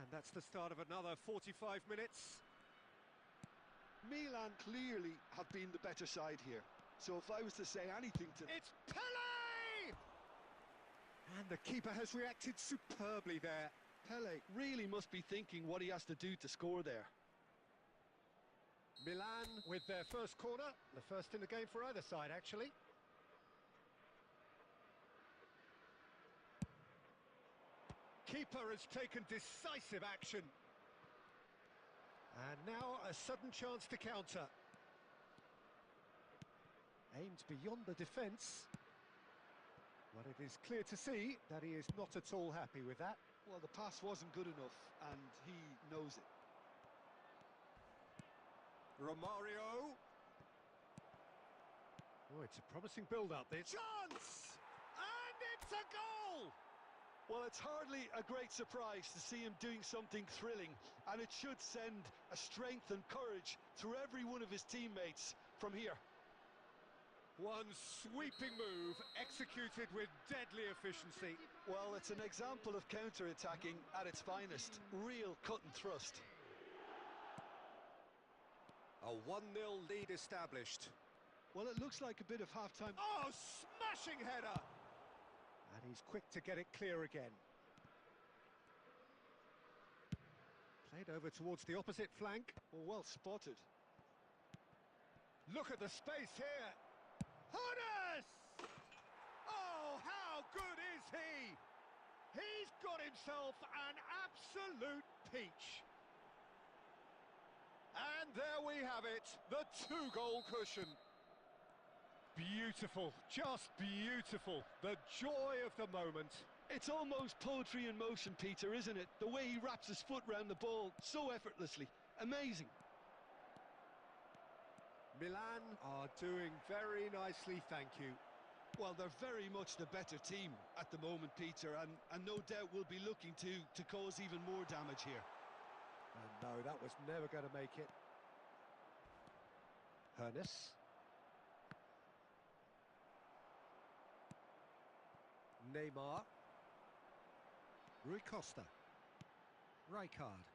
And that's the start of another 45 minutes. Milan clearly have been the better side here. So if I was to say anything to... It's Pele! And the keeper has reacted superbly there. Pele really must be thinking what he has to do to score there. Milan with their first corner. The first in the game for either side, actually. Keeper has taken decisive action. And now a sudden chance to counter. Aimed beyond the defence. Well, it is clear to see that he is not at all happy with that. Well, the pass wasn't good enough, and he knows it. Romario. Oh, it's a promising build-up. There's chance! And it's a goal! Well, it's hardly a great surprise to see him doing something thrilling, and it should send a strength and courage through every one of his teammates from here. One sweeping move, executed with deadly efficiency. Well, it's an example of counter-attacking at its finest. Real cut and thrust. A 1-0 lead established. Well, it looks like a bit of half-time. Oh, smashing header! And he's quick to get it clear again. Played over towards the opposite flank. Well spotted. Look at the space here. Hannes! Oh, how good is he? He's got himself an absolute peach. And there we have it, the 2-goal cushion. Beautiful, just beautiful. The joy of the moment. It's almost poetry in motion, Peter, isn't it? The way he wraps his foot round the ball so effortlessly. Amazing. Milan are doing very nicely, thank you. Well, they're very much the better team at the moment, Peter, and no doubt will be looking to cause even more damage here. And no, that was never going to make it. Hannes. Neymar. Rui Costa. Rijkaard.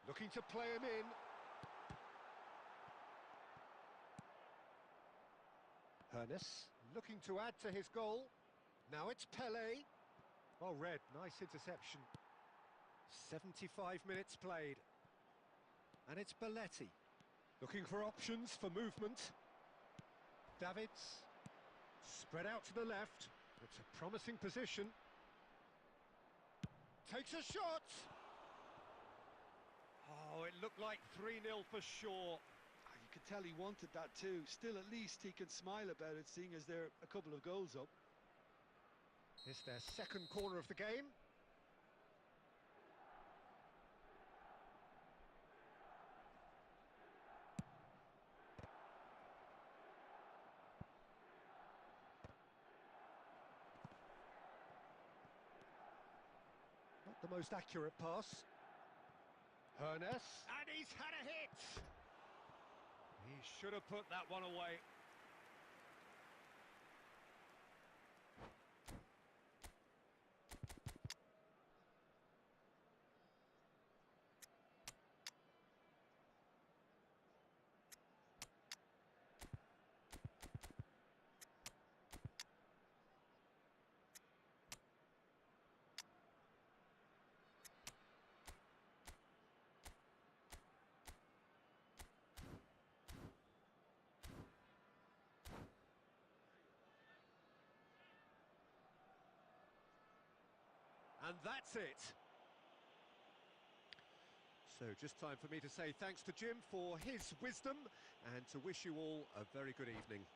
Looking to play him in. Hannes looking to add to his goal. Now it's Pelé. Well read, nice interception. 75 minutes played. And it's Belletti. Looking for options for movement. Davids. Spread out to the left. It's a promising position. Takes a shot. Oh, it looked like 3-0 for sure. You could tell he wanted that too. Still, at least he can smile about it, seeing as they're a couple of goals up. It's their second corner of the game. Not the most accurate pass. Hannes. And he's had a hit. He should have put that one away. And that's it. So just time for me to say thanks to Jim for his wisdom and to wish you all a very good evening.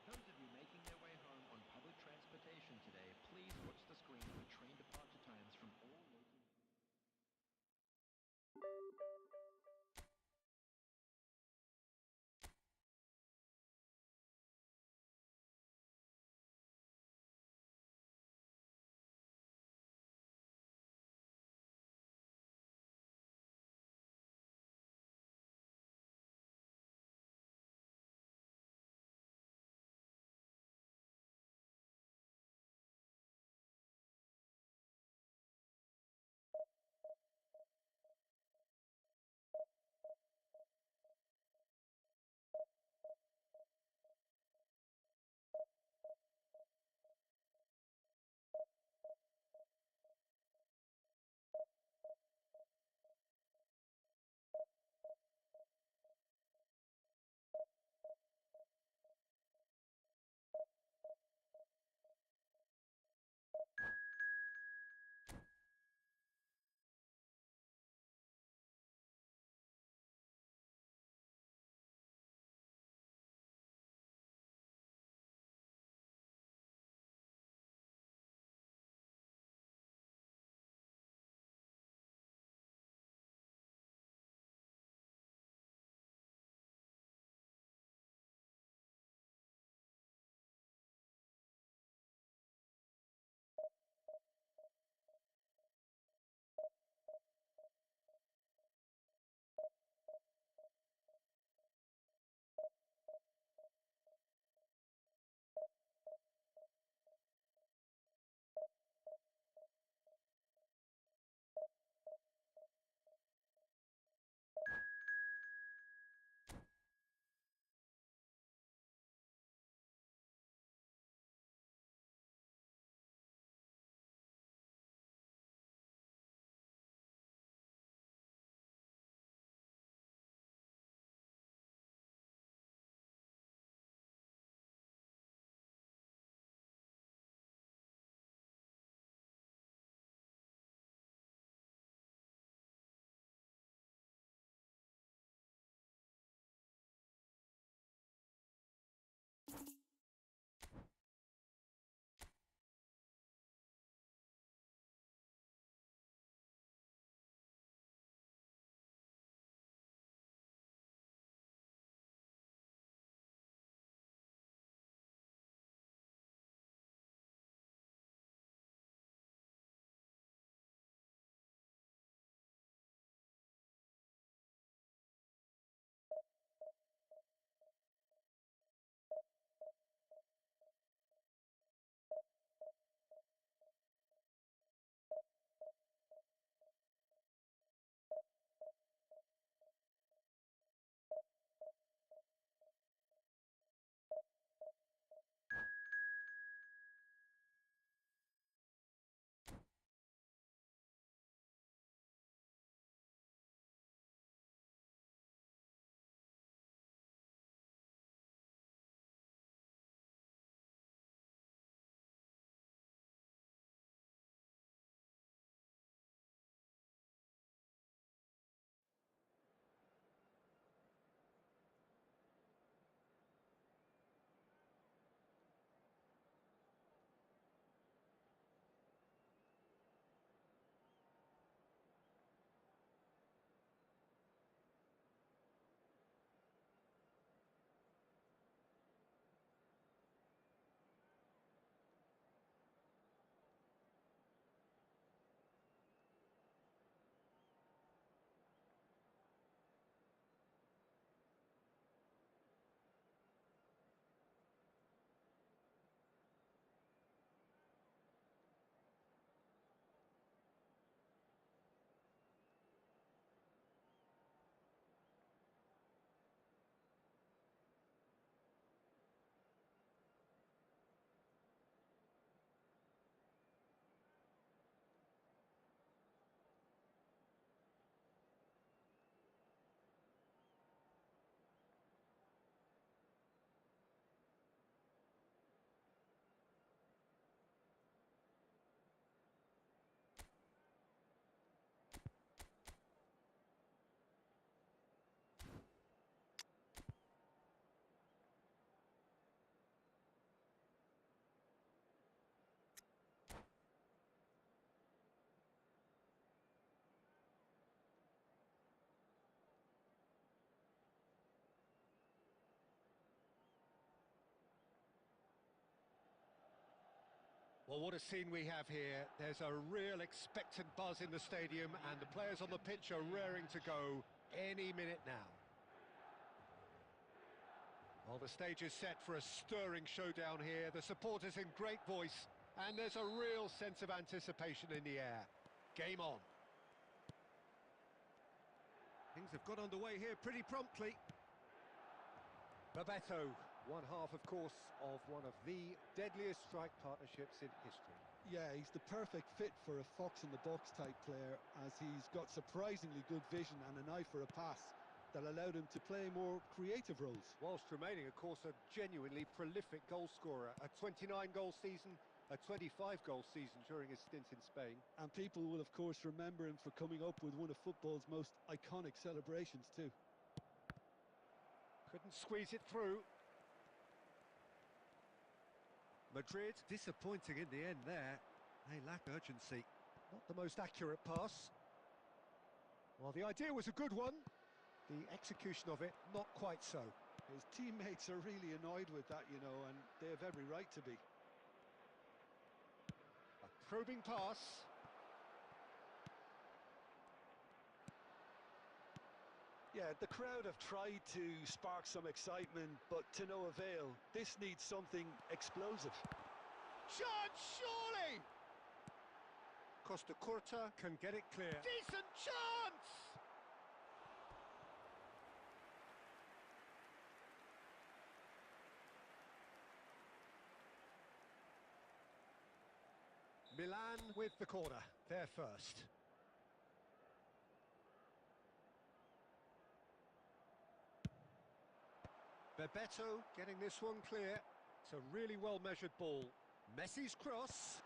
Those of you making their way home on public transportation today, please watch the screen for train departure times from all Well, what a scene we have here. There's a real expectant buzz in the stadium, and the players on the pitch are raring to go any minute now. Well, the stage is set for a stirring showdown here. The supporters in great voice, and there's a real sense of anticipation in the air. Game on. Things have got underway here pretty promptly. Bebeto, one half, of course, of one of the deadliest strike partnerships in history. Yeah, he's the perfect fit for a fox-in-the-box type player, as he's got surprisingly good vision and an eye for a pass that allowed him to play more creative roles. Whilst remaining, of course, a genuinely prolific goal scorer. A 29-goal season, a 25-goal season during his stint in Spain. And people will, of course, remember him for coming up with one of football's most iconic celebrations too. Couldn't squeeze it through. Madrid disappointing in the end there. They lack urgency. Not the most accurate pass. Well, the idea was a good one. The execution of it, not quite so. His teammates are really annoyed with that, you know, and they have every right to be. A probing pass. Yeah, the crowd have tried to spark some excitement, but to no avail. This needs something explosive. Chance, surely! Costa Curta can get it clear. Decent chance! Milan with the corner, there first. Bebeto getting this one clear. It's a really well-measured ball. Messi's cross.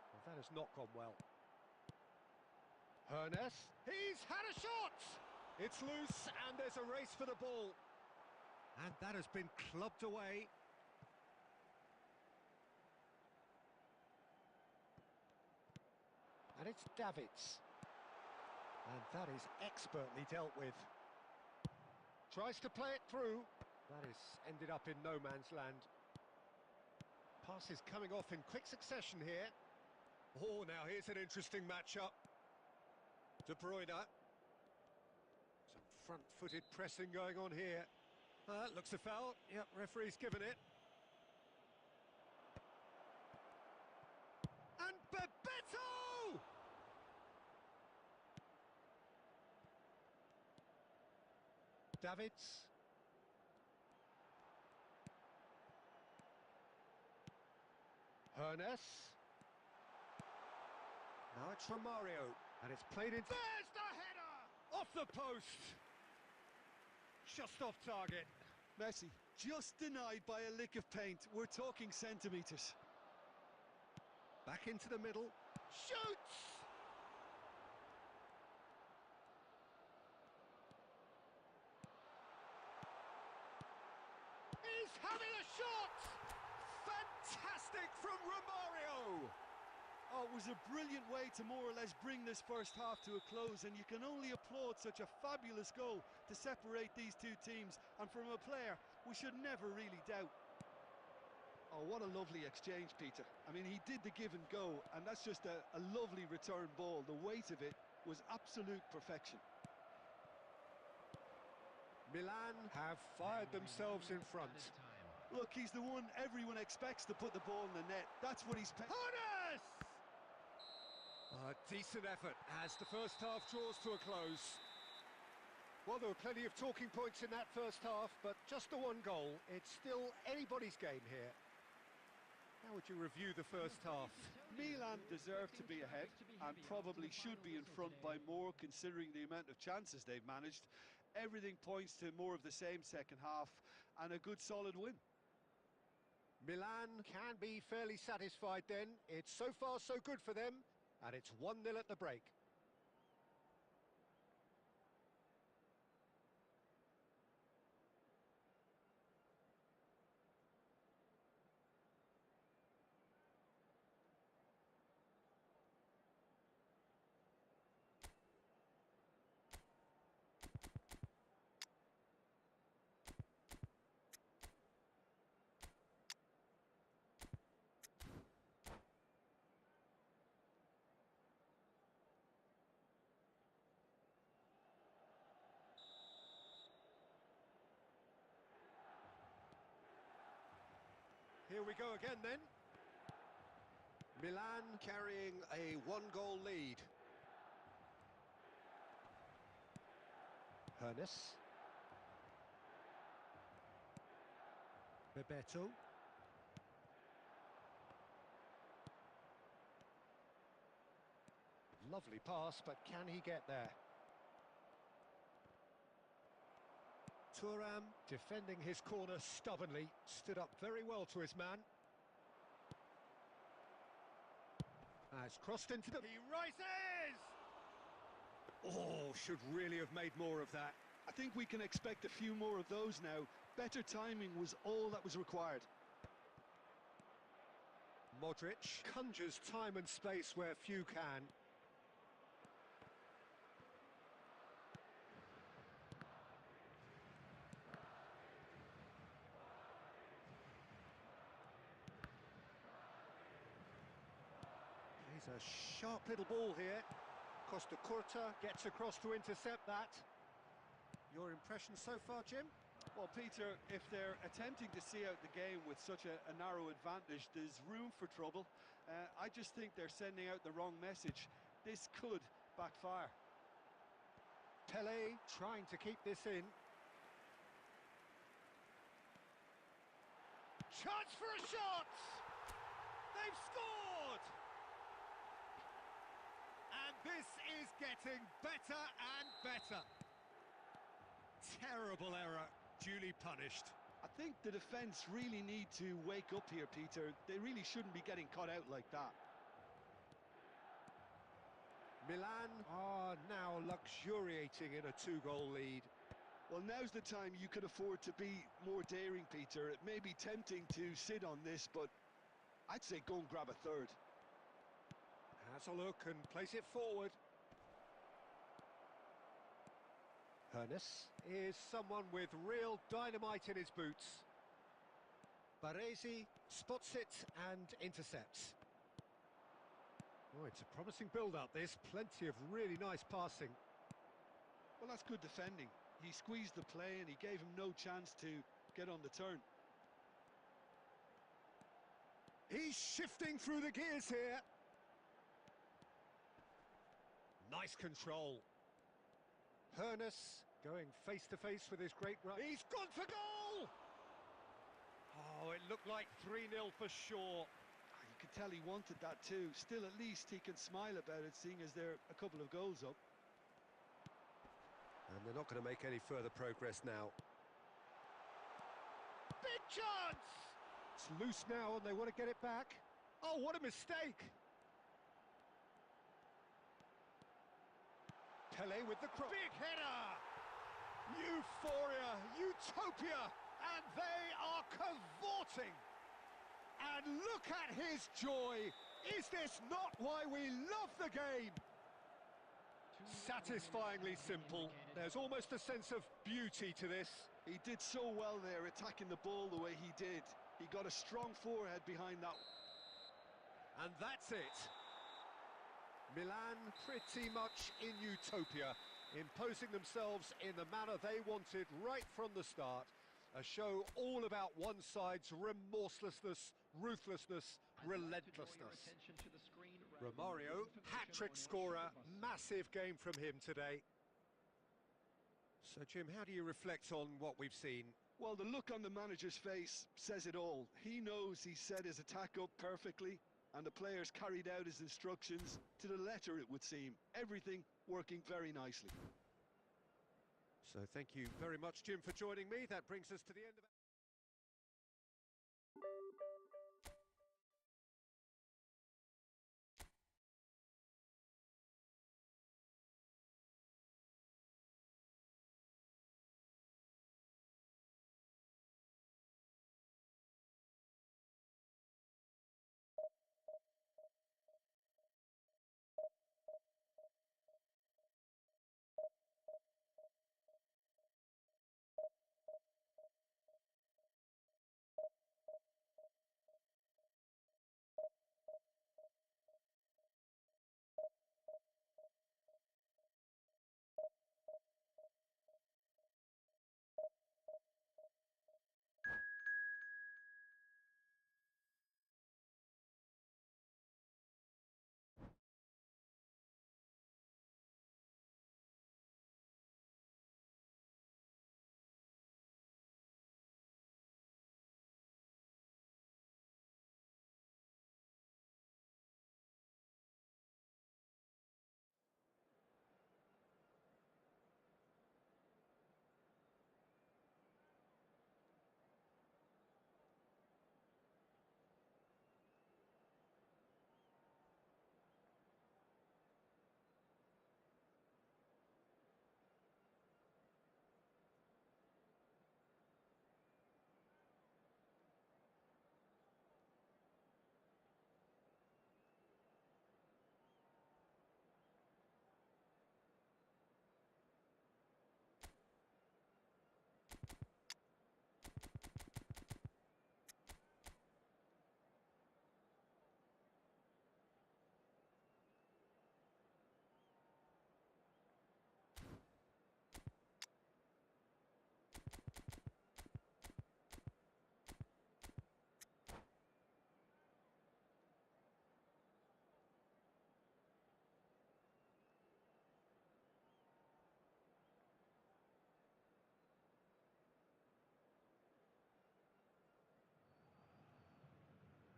Well, that has not gone well. Hernes, he's had a shot! It's loose, and there's a race for the ball. And that has been clubbed away. And it's Davids. And that is expertly dealt with. Tries to play it through. That is ended up in no man's land. Pass is coming off in quick succession here. Oh, now here's an interesting matchup. De Bruyne. Some front-footed pressing going on here. Looks a foul. Yep, referee's given it. And Bebeto! Davids. Hernes. Now it's Romario. And it's played in... There's the header! Off the post! Just off target. Messi, just denied by a lick of paint. We're talking centimetres. Back into the middle. Shoots! He's having a shot! Fantastic from Romario! Oh, it was a brilliant way to more or less bring this first half to a close, and you can only applaud such a fabulous goal to separate these two teams, and from a player we should never really doubt. Oh, what a lovely exchange, Peter. I mean, he did the give and go, and that's just a lovely return ball. The weight of it was absolute perfection. Milan have fired themselves in front. Look, he's the one everyone expects to put the ball in the net. That's what he's... Hernes! A decent effort as the first half draws to a close. Well, there were plenty of talking points in that first half, but just the one goal. It's still anybody's game here. How would you review the first half? Milan deserve to be ahead and probably should be in front by more, considering the amount of chances they've managed. Everything points to more of the same second half and a good solid win. Milan can be fairly satisfied then. It's so far so good for them, and it's 1-0 at the break. Here we go again then. Milan carrying a one-goal lead. Hernes. Bebeto. Lovely pass, but can he get there? Thuram, defending his corner stubbornly, stood up very well to his man. Has crossed into the... He rises! Oh, should really have made more of that. I think we can expect a few more of those now. Better timing was all that was required. Modric conjures time and space where few can. He's a sharp little ball here. Costa Curta gets across to intercept that. Your impression so far, Jim? Well, Peter, if they're attempting to see out the game with such a narrow advantage, there's room for trouble. I just think they're sending out the wrong message. This could backfire. Pele trying to keep this in. Chance for a shot! They've scored! And this is getting better and better. Terrible error, duly punished. I think the defence really need to wake up here, Peter. They really shouldn't be getting caught out like that. Milan are now luxuriating in a two-goal lead. Well, now's the time you could afford to be more daring, Peter. It may be tempting to sit on this, but I'd say go and grab a third. Has a look and place it forward. Hernes is someone with real dynamite in his boots. Baresi spots it and intercepts. Oh, it's a promising build-up, this. Plenty of really nice passing. Well, that's good defending. He squeezed the play and he gave him no chance to get on the turn. He's shifting through the gears here. Nice control. Hernes going face-to-face with his great run. He's gone for goal! Oh, it looked like 3-0 for sure. You could tell he wanted that too. Still, at least he can smile about it, seeing as they're a couple of goals up. And they're not going to make any further progress now. Big chance! It's loose now and they want to get it back. Oh, what a mistake! Pele with the cross. Big header! Euphoria, utopia, and they are cavorting. And look at his joy. Is this not why we love the game? Satisfyingly simple. There's almost a sense of beauty to this. He did so well there, attacking the ball the way he did. He got a strong forehead behind that. And that's it. Milan pretty much in utopia, imposing themselves in the manner they wanted right from the start. A show all about one side's remorselessness, ruthlessness, relentlessness. Romario, hat-trick scorer, massive game from him today. So, Jim, how do you reflect on what we've seen? Well, the look on the manager's face says it all. He knows he set his attack up perfectly, and the players carried out his instructions to the letter, it would seem. Everything working very nicely. So thank you very much, Jim, for joining me. That brings us to the end of...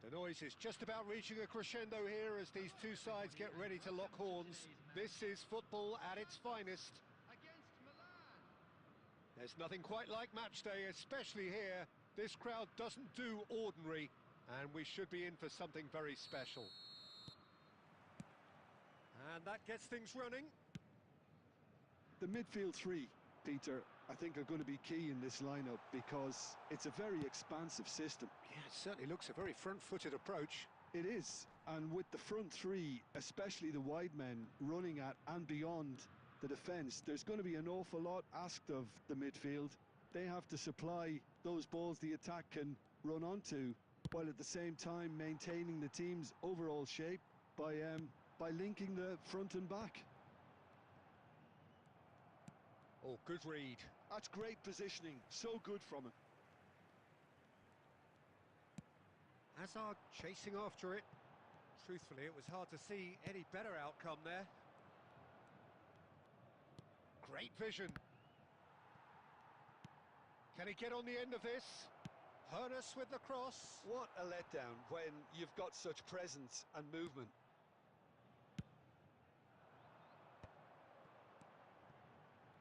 The noise is just about reaching a crescendo here as these two sides get ready to lock horns. This is football at its finest. Against Milan. There's nothing quite like match day, especially here. This crowd doesn't do ordinary, and we should be in for something very special. And that gets things running. The midfield three, Peter, I think are going to be key in this lineup because it's a very expansive system. Yeah, it certainly looks a very front-footed approach. It is, and with the front three, especially the wide men, running at and beyond the defence, there's going to be an awful lot asked of the midfield. They have to supply those balls the attack can run onto, while at the same time maintaining the team's overall shape by linking the front and back. Oh, good read. That's great positioning, so good from him. Hazard chasing after it. Truthfully, it was hard to see any better outcome there. Great vision. Can he get on the end of this? Hernus with the cross. What a letdown when you've got such presence and movement.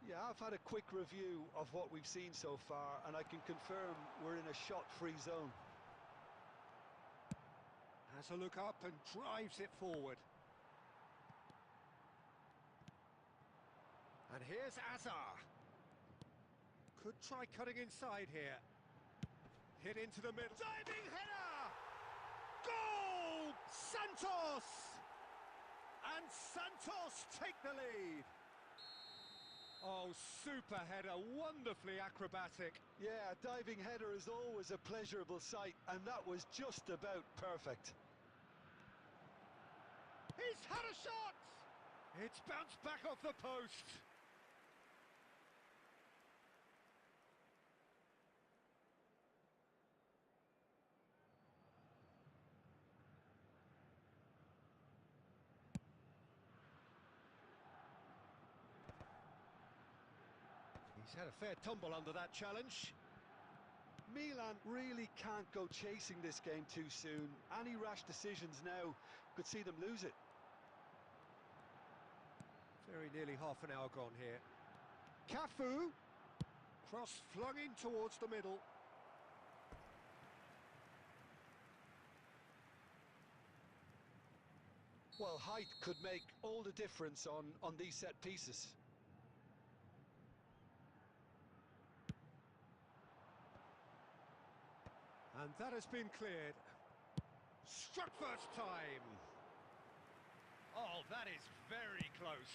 Yeah, I've had a quick review of what we've seen so far, and I can confirm we're in a shot-free zone. Has a look up and drives it forward. And here's Azar. Could try cutting inside here. Hit into the middle. Diving header! Goal! Santos! And Santos take the lead. Oh, super header, wonderfully acrobatic. Yeah, a diving header is always a pleasurable sight, and that was just about perfect. He's had a shot! It's bounced back off the post. He's had a fair tumble under that challenge. Milan really can't go chasing this game too soon. Any rash decisions now could see them lose it. Very nearly half an hour gone here. Cafu. Cross flung in towards the middle. Well, height could make all the difference on these set pieces. And that has been cleared. Struck first time. Oh, that is very close.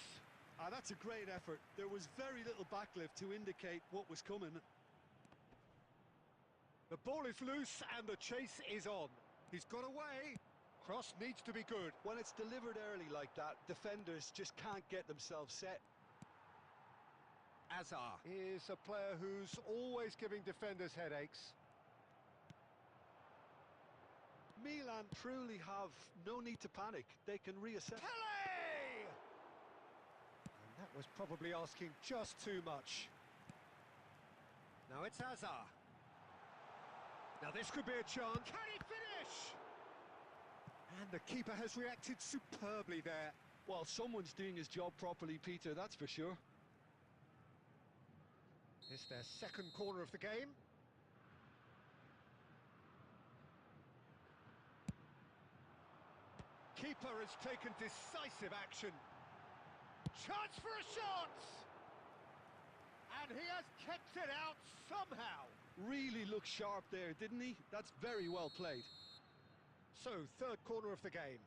That's a great effort. There was very little backlift to indicate what was coming. The ball is loose and the chase is on. He's got away. Cross needs to be good. When it's delivered early like that, defenders just can't get themselves set. Azar is a player who's always giving defenders headaches. Milan truly have no need to panic. They can reassess. Pele! And that was probably asking just too much. Now it's Azar. Now this could be a chance. Can he finish? And the keeper has reacted superbly there. Well, someone's doing his job properly, Peter, that's for sure. It's their second corner of the game. Keeper has taken decisive action. Chance for a shot! And he has kept it out somehow. Really looked sharp there, didn't he? That's very well played. So, third corner of the game.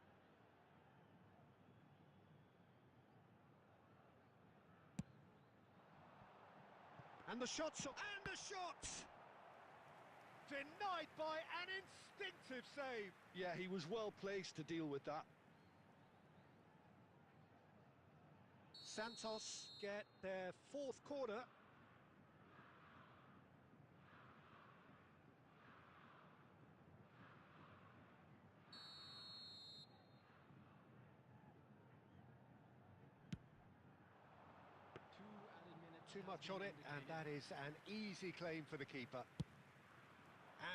And the shots, and the shots! Denied by an instinctive save. Yeah, he was well placed to deal with that. Santos get their fourth corner. Too much on it, and that is an easy claim for the keeper.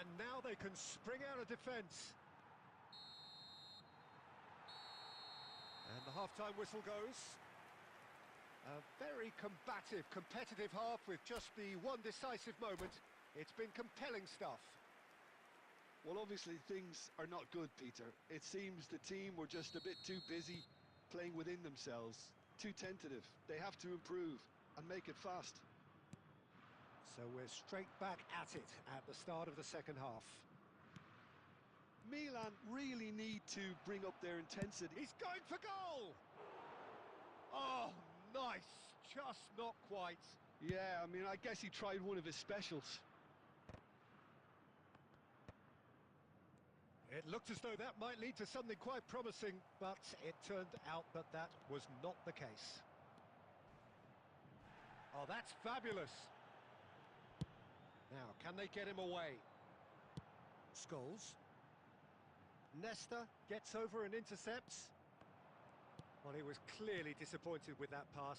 And now they can spring out of defence. And the half-time whistle goes. A very combative, competitive half with just the one decisive moment. It's been compelling stuff. Well, obviously things are not good, Peter. It seems the team were just a bit too busy playing within themselves, too tentative. They have to improve and make it fast. So we're straight back at it at the start of the second half. Milan really need to bring up their intensity. He's going for goal! Oh, nice. Just not quite. Yeah, I mean, I guess he tried one of his specials. It looked as though that might lead to something quite promising, but it turned out that that was not the case. Oh, that's fabulous. Now, can they get him away? Scholes. Nesta gets over and intercepts. Well, he was clearly disappointed with that pass.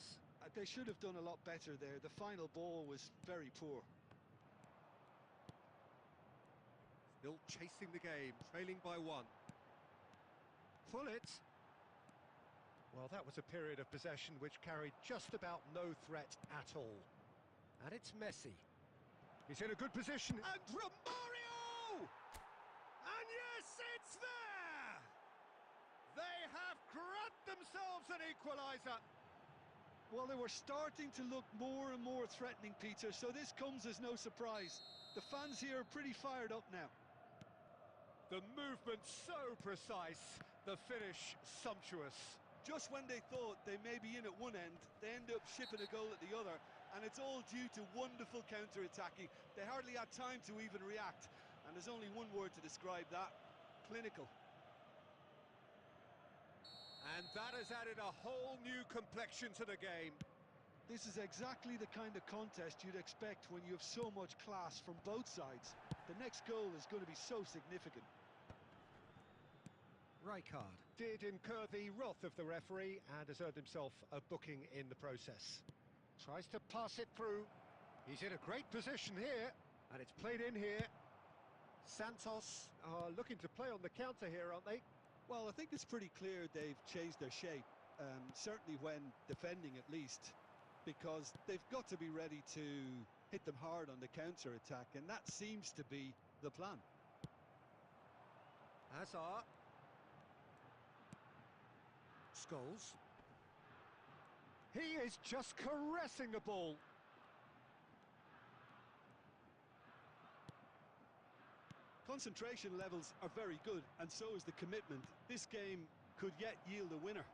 They should have done a lot better there. The final ball was very poor. Still chasing the game, trailing by one. Pull it. Well, that was a period of possession which carried just about no threat at all. And it's Messi. He's in a good position. And Romario! And yes, it's there! They have grabbed themselves an equaliser. Well, they were starting to look more and more threatening, Peter, so this comes as no surprise. The fans here are pretty fired up now. The movement so precise, the finish sumptuous. Just when they thought they may be in at one end, they end up shipping a goal at the other, and it's all due to wonderful counter-attacking. They hardly had time to even react, and there's only one word to describe that: clinical. And that has added a whole new complexion to the game. This is exactly the kind of contest you'd expect when you have so much class from both sides. The next goal is going to be so significant. Rijkaard did incur the wrath of the referee and has earned himself a booking in the process. Tries to pass it through. He's in a great position here, and it's played in here. Santos are looking to play on the counter here, aren't they? Well, I think it's pretty clear they've changed their shape, certainly when defending at least, because they've got to be ready to hit them hard on the counter-attack, and that seems to be the plan. Hazard. Scholes. He is just caressing the ball. Concentration levels are very good, and so is the commitment. This game could yet yield a winner.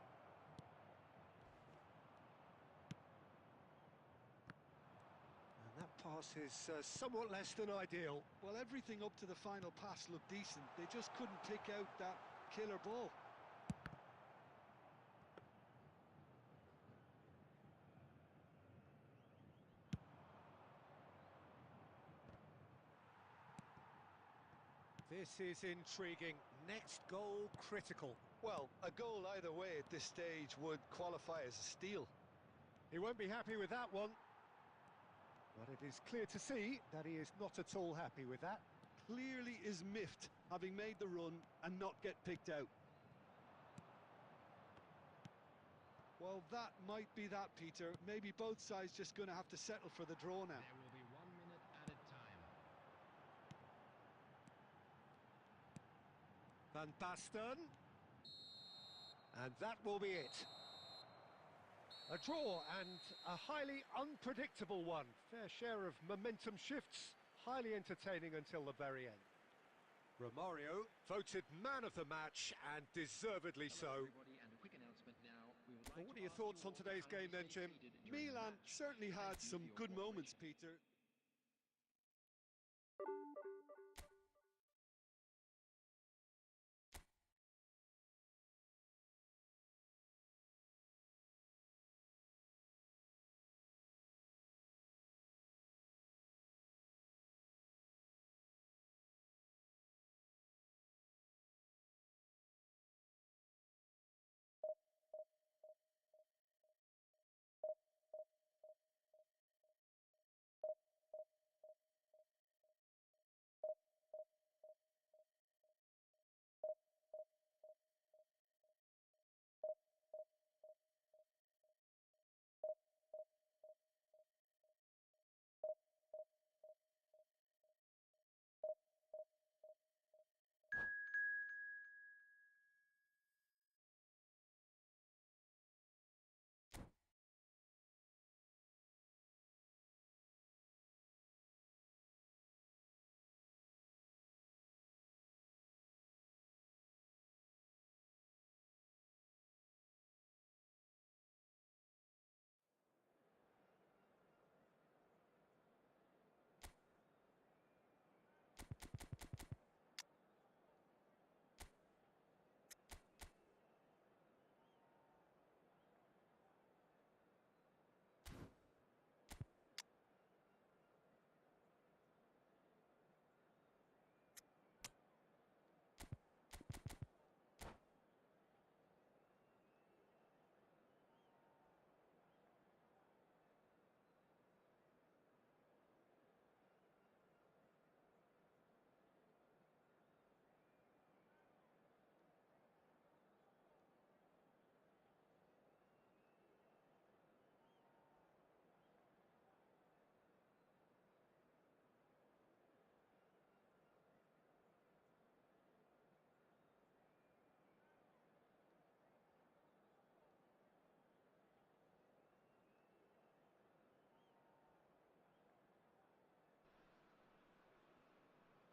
And that pass is somewhat less than ideal. Well, everything up to the final pass looked decent. They just couldn't pick out that killer ball. This is intriguing. Next goal critical. Well, a goal either way at this stage would qualify as a steal. He won't be happy with that one. But it is clear to see that he is not at all happy with that. Clearly is miffed, having made the run and not get picked out. Well, that might be that, Peter. Maybe both sides just going to have to settle for the draw now. There will be 1 minute added time. Van Basten. And that will be it. A draw and a highly unpredictable one. Fair share of momentum shifts. Highly entertaining until the very end. Romario voted man of the match, and deservedly so. Well, what are your thoughts on today's game then, Jim? Milan certainly had some good moments, Peter.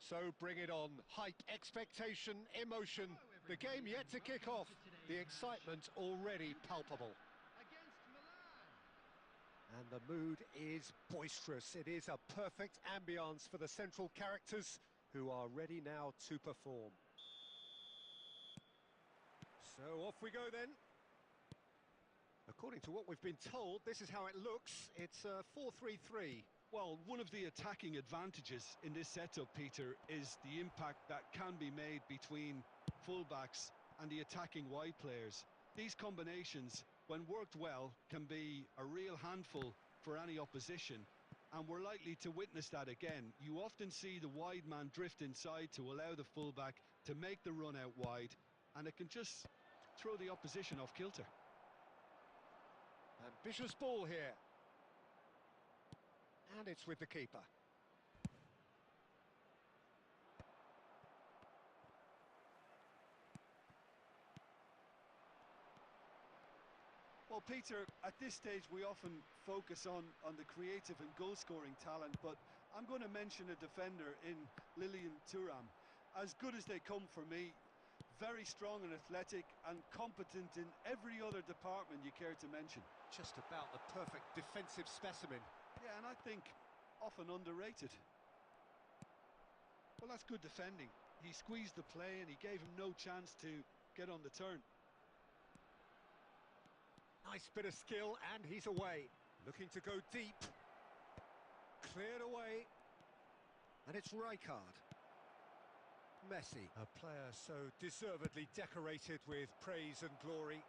So bring it on. Hype, expectation, emotion. The game yet to kick off. The excitement already palpable. Against Milan. And the mood is boisterous. It is a perfect ambience for the central characters who are ready now to perform. So off we go then. According to what we've been told, this is how it looks. It's 4-3-3. Well, one of the attacking advantages in this setup, Peter, is the impact that can be made between fullbacks and the attacking wide players. These combinations, when worked well, can be a real handful for any opposition, and we're likely to witness that again. You often see the wide man drift inside to allow the fullback to make the run out wide, and it can just throw the opposition off kilter. Ambitious ball here. And it's with the keeper. Well, Peter, at this stage we often focus on the creative and goal-scoring talent, but I'm going to mention a defender in Lilian Thuram. As good as they come for me, very strong and athletic and competent in every other department you care to mention. Just about the perfect defensive specimen. Yeah, and I think often underrated. Well, that's good defending. He squeezed the play and he gave him no chance to get on the turn. Nice bit of skill, and he's away. Looking to go deep. Cleared away. And it's Rijkaard. Messi, a player so deservedly decorated with praise and glory.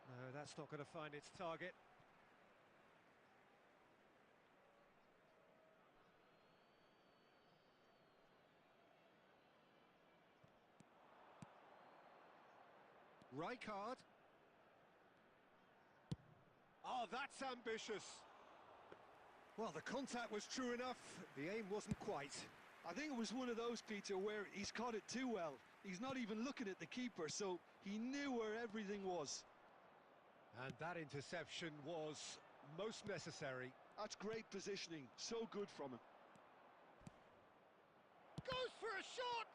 No, that's not going to find its target. Rijkaard. Oh, that's ambitious. Well, the contact was true enough. The aim wasn't quite. I think it was one of those, Peter, where he's caught it too well. He's not even looking at the keeper, so he knew where everything was. And that interception was most necessary. That's great positioning. So good from him. Goes for a shot!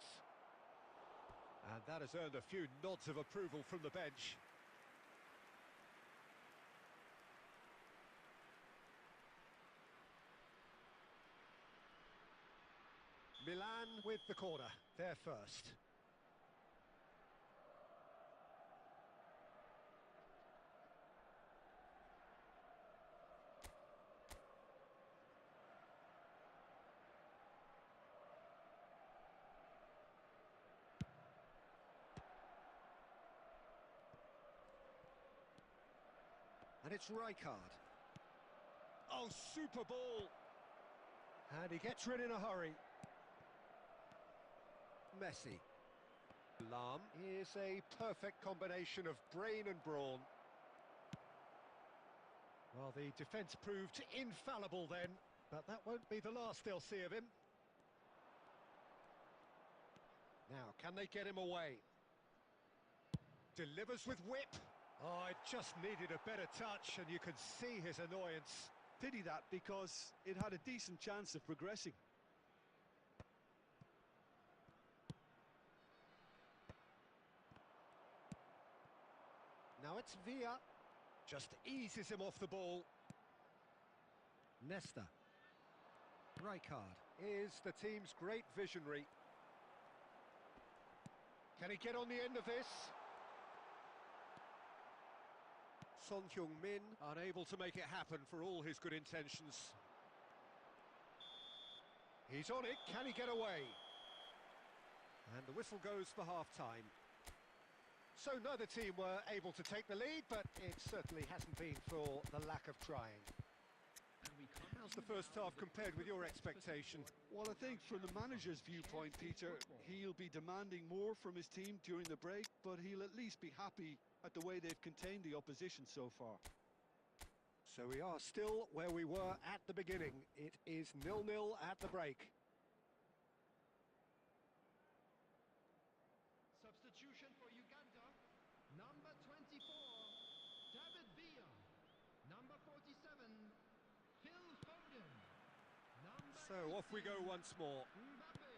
And that has earned a few nods of approval from the bench. Milan with the corner, they're first. And it's Rijkaard. Oh, super ball! And he gets rid in a hurry. Messi. Lahm is a perfect combination of brain and brawn. Well, the defence proved infallible then, but that won't be the last they'll see of him. Now, can they get him away? Delivers with whip. Oh, it just needed a better touch, and you can see his annoyance. Pity that, because it had a decent chance of progressing. Now it's Villa. Just eases him off the ball. Nesta. Rijkaard is the team's great visionary. Can he get on the end of this? Son Heung-min unable to make it happen for all his good intentions. He's on it. Can he get away? And the whistle goes for half-time. So neither team were able to take the lead, but it certainly hasn't been for the lack of trying. How's the first half compared with your expectation? Well, I think from the manager's viewpoint, Peter, he'll be demanding more from his team during the break, but he'll at least be happy at the way they've contained the opposition so far. So we are still where we were at the beginning. It is 0-0 at the break. Substitution for Uganda. Number 24, David Villa. Number 47, Phil Foden. Number So off we go 18, once more. Mbappe.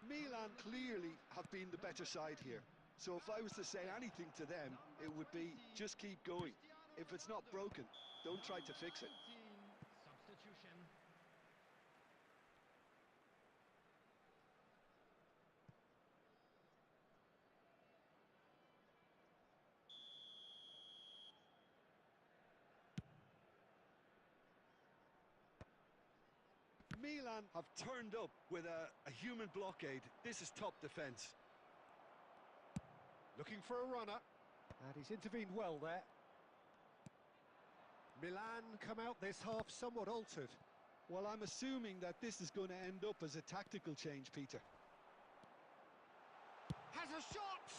Milan clearly have been the better side here. So if I was to say anything to them, it would be just keep going. If it's not broken, don't try to fix it. Substitution. Milan have turned up with a human blockade. This is top defence. Looking for a runner, and he's intervened well there. Milan come out this half somewhat altered. Well, I'm assuming that this is going to end up as a tactical change, Peter. Has a shot!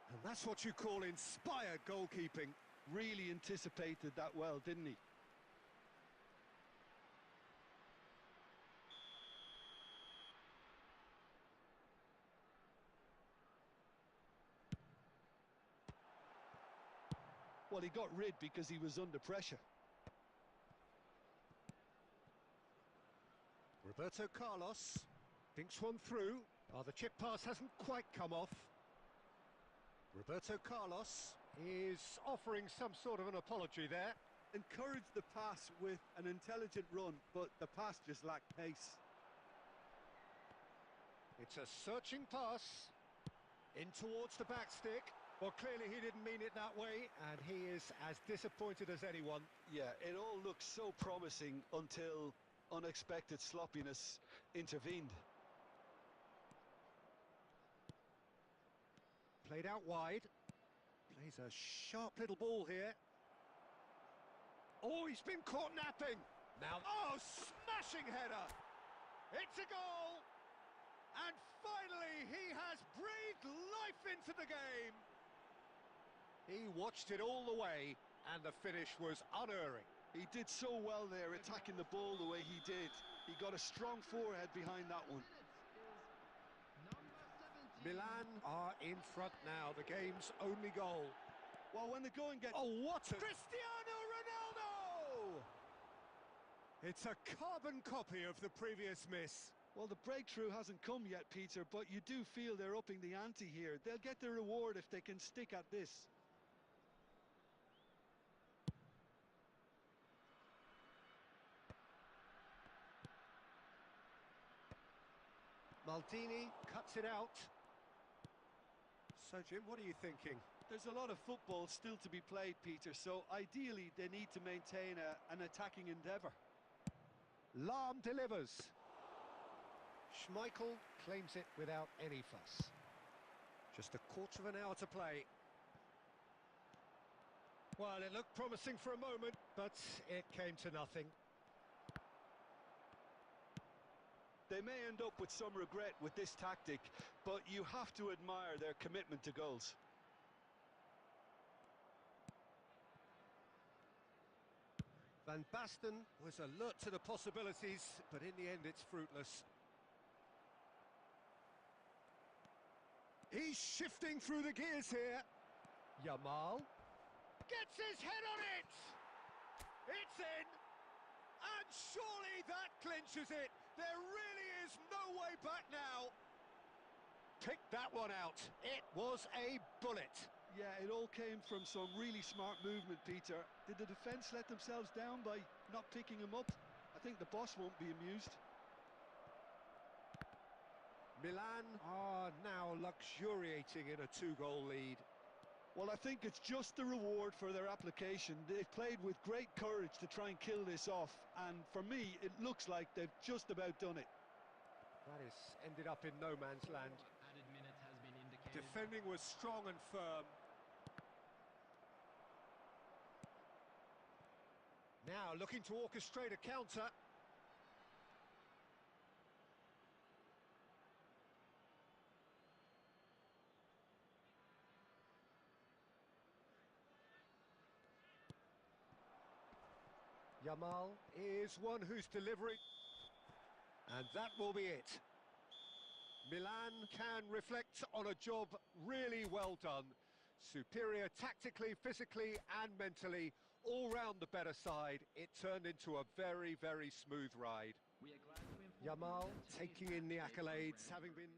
And that's what you call inspired goalkeeping. Really anticipated that well, didn't he? Well, he got rid because he was under pressure. Roberto Carlos thinks one through. Oh, the chip pass hasn't quite come off. Roberto Carlos is offering some sort of an apology there. Encouraged the pass with an intelligent run, but the pass just lacked pace. It's a searching pass in towards the back stick. Well, clearly he didn't mean it that way, and he is as disappointed as anyone. Yeah, it all looked so promising until unexpected sloppiness intervened. Played out wide. Plays a sharp little ball here. Oh, he's been caught napping. Now, oh, smashing header. It's a goal. And finally, he has breathed life into the game. He watched it all the way, and the finish was unerring. He did so well there, attacking the ball the way he did. He got a strong forehead behind that one. Milan are in front now, the game's only goal. Well, when the going gets... Oh, what a... Cristiano Ronaldo! It's a carbon copy of the previous miss. Well, the breakthrough hasn't come yet, Peter, but you do feel they're upping the ante here. They'll get their reward if they can stick at this. Maldini cuts it out. So, Jim, what are you thinking? There's a lot of football still to be played, Peter, so ideally they need to maintain an attacking endeavour. Lahm delivers. Schmeichel claims it without any fuss. Just a quarter of an hour to play. Well, it looked promising for a moment, but it came to nothing. They may end up with some regret with this tactic, but you have to admire their commitment to goals. Van Basten was alert to the possibilities, but in the end it's fruitless. He's shifting through the gears here. Yamal gets his head on it! It's in! And surely that clinches it! There really is no way back now! Pick that one out. It was a bullet. Yeah, it all came from some really smart movement, Peter. Did the defence let themselves down by not picking him up? I think the boss won't be amused. Milan are now luxuriating in a two-goal lead. Well, I think it's just the reward for their application. They've played with great courage to try and kill this off, and for me, it looks like they've just about done it. That has ended up in no man's land. Added minute has been indicated. Defending was strong and firm. Now looking to orchestrate a counter. Yamal is one who's delivering. And that will be it. Milan can reflect on a job really well done. Superior tactically, physically and mentally. All round the better side. It turned into a very, very smooth ride. We are glad to inform Yamal taking in the accolades, having been...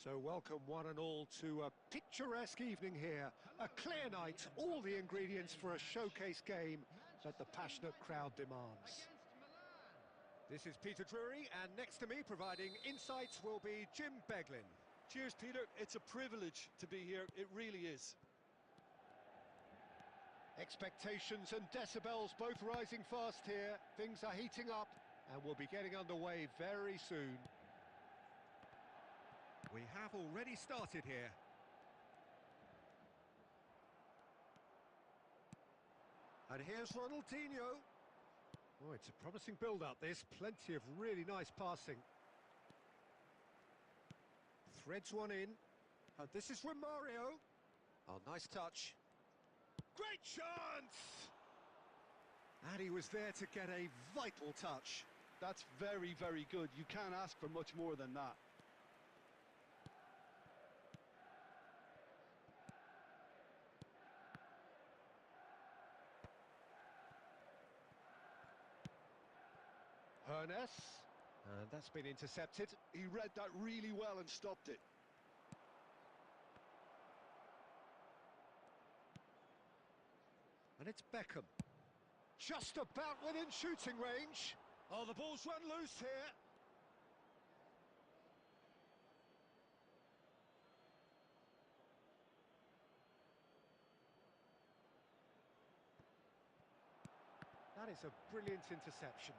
So welcome one and all to a picturesque evening here. A clear night, all the ingredients for a showcase game that the passionate crowd demands. This is Peter Drury, and next to me providing insights will be Jim Beglin. Cheers, Peter. It's a privilege to be here. It really is. Expectations and decibels both rising fast here. Things are heating up and we'll be getting underway very soon. We have already started here. And here's Ronaldinho. Oh, it's a promising build-up, this. Plenty of really nice passing. Threads one in. And this is Romario. Oh, nice touch. Great chance! And he was there to get a vital touch. That's very, very good. You can't ask for much more than that. Ernest. And that's been intercepted. He read that really well and stopped it. And it's Beckham. Just about within shooting range. Oh, the ball's run loose here. That is a brilliant interception.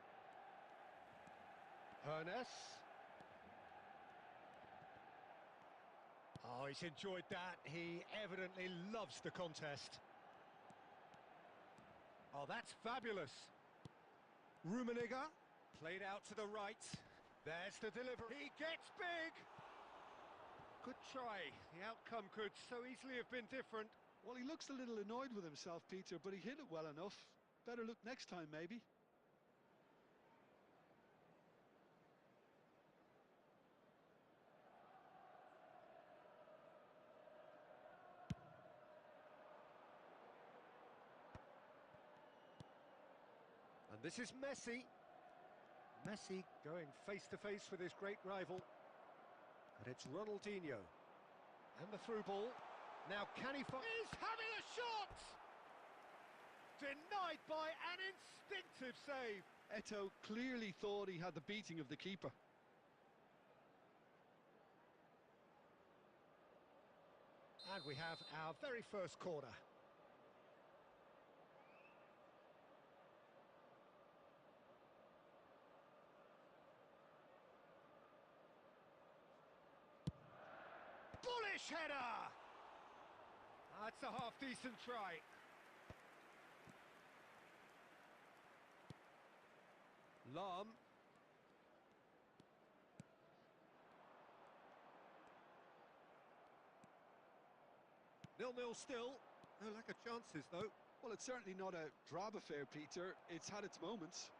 Ernest. Oh, he's enjoyed that. He evidently loves the contest. Oh, that's fabulous. Rummenigge, played out to the right. There's the delivery. He gets big. Good try. The outcome could so easily have been different. Well, he looks a little annoyed with himself, Peter, but he hit it well enough. Better look next time, maybe. And this is Messi. Messi going face-to-face with his great rival. And it's Ronaldinho. And the through ball. Now can he find... He's having a shot! Denied by an instinctive save. Eto'o clearly thought he had the beating of the keeper. And we have our very first corner. Bullish header! That's a half-decent try. Lam. 0-0 still. No lack of chances, though. Well, it's certainly not a drab affair, Peter. It's had its moments.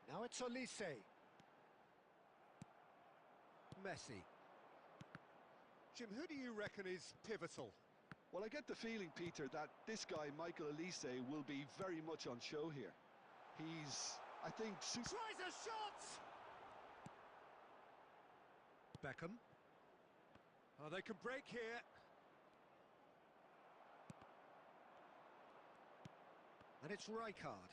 Now it's Olise. Messi. Jim, who do you reckon is pivotal? Well, I get the feeling, Peter, that this guy, Michael Olise, will be very much on show here. He's, I think... Tries a shot! Beckham. Oh, they can break here. And it's Rijkaard.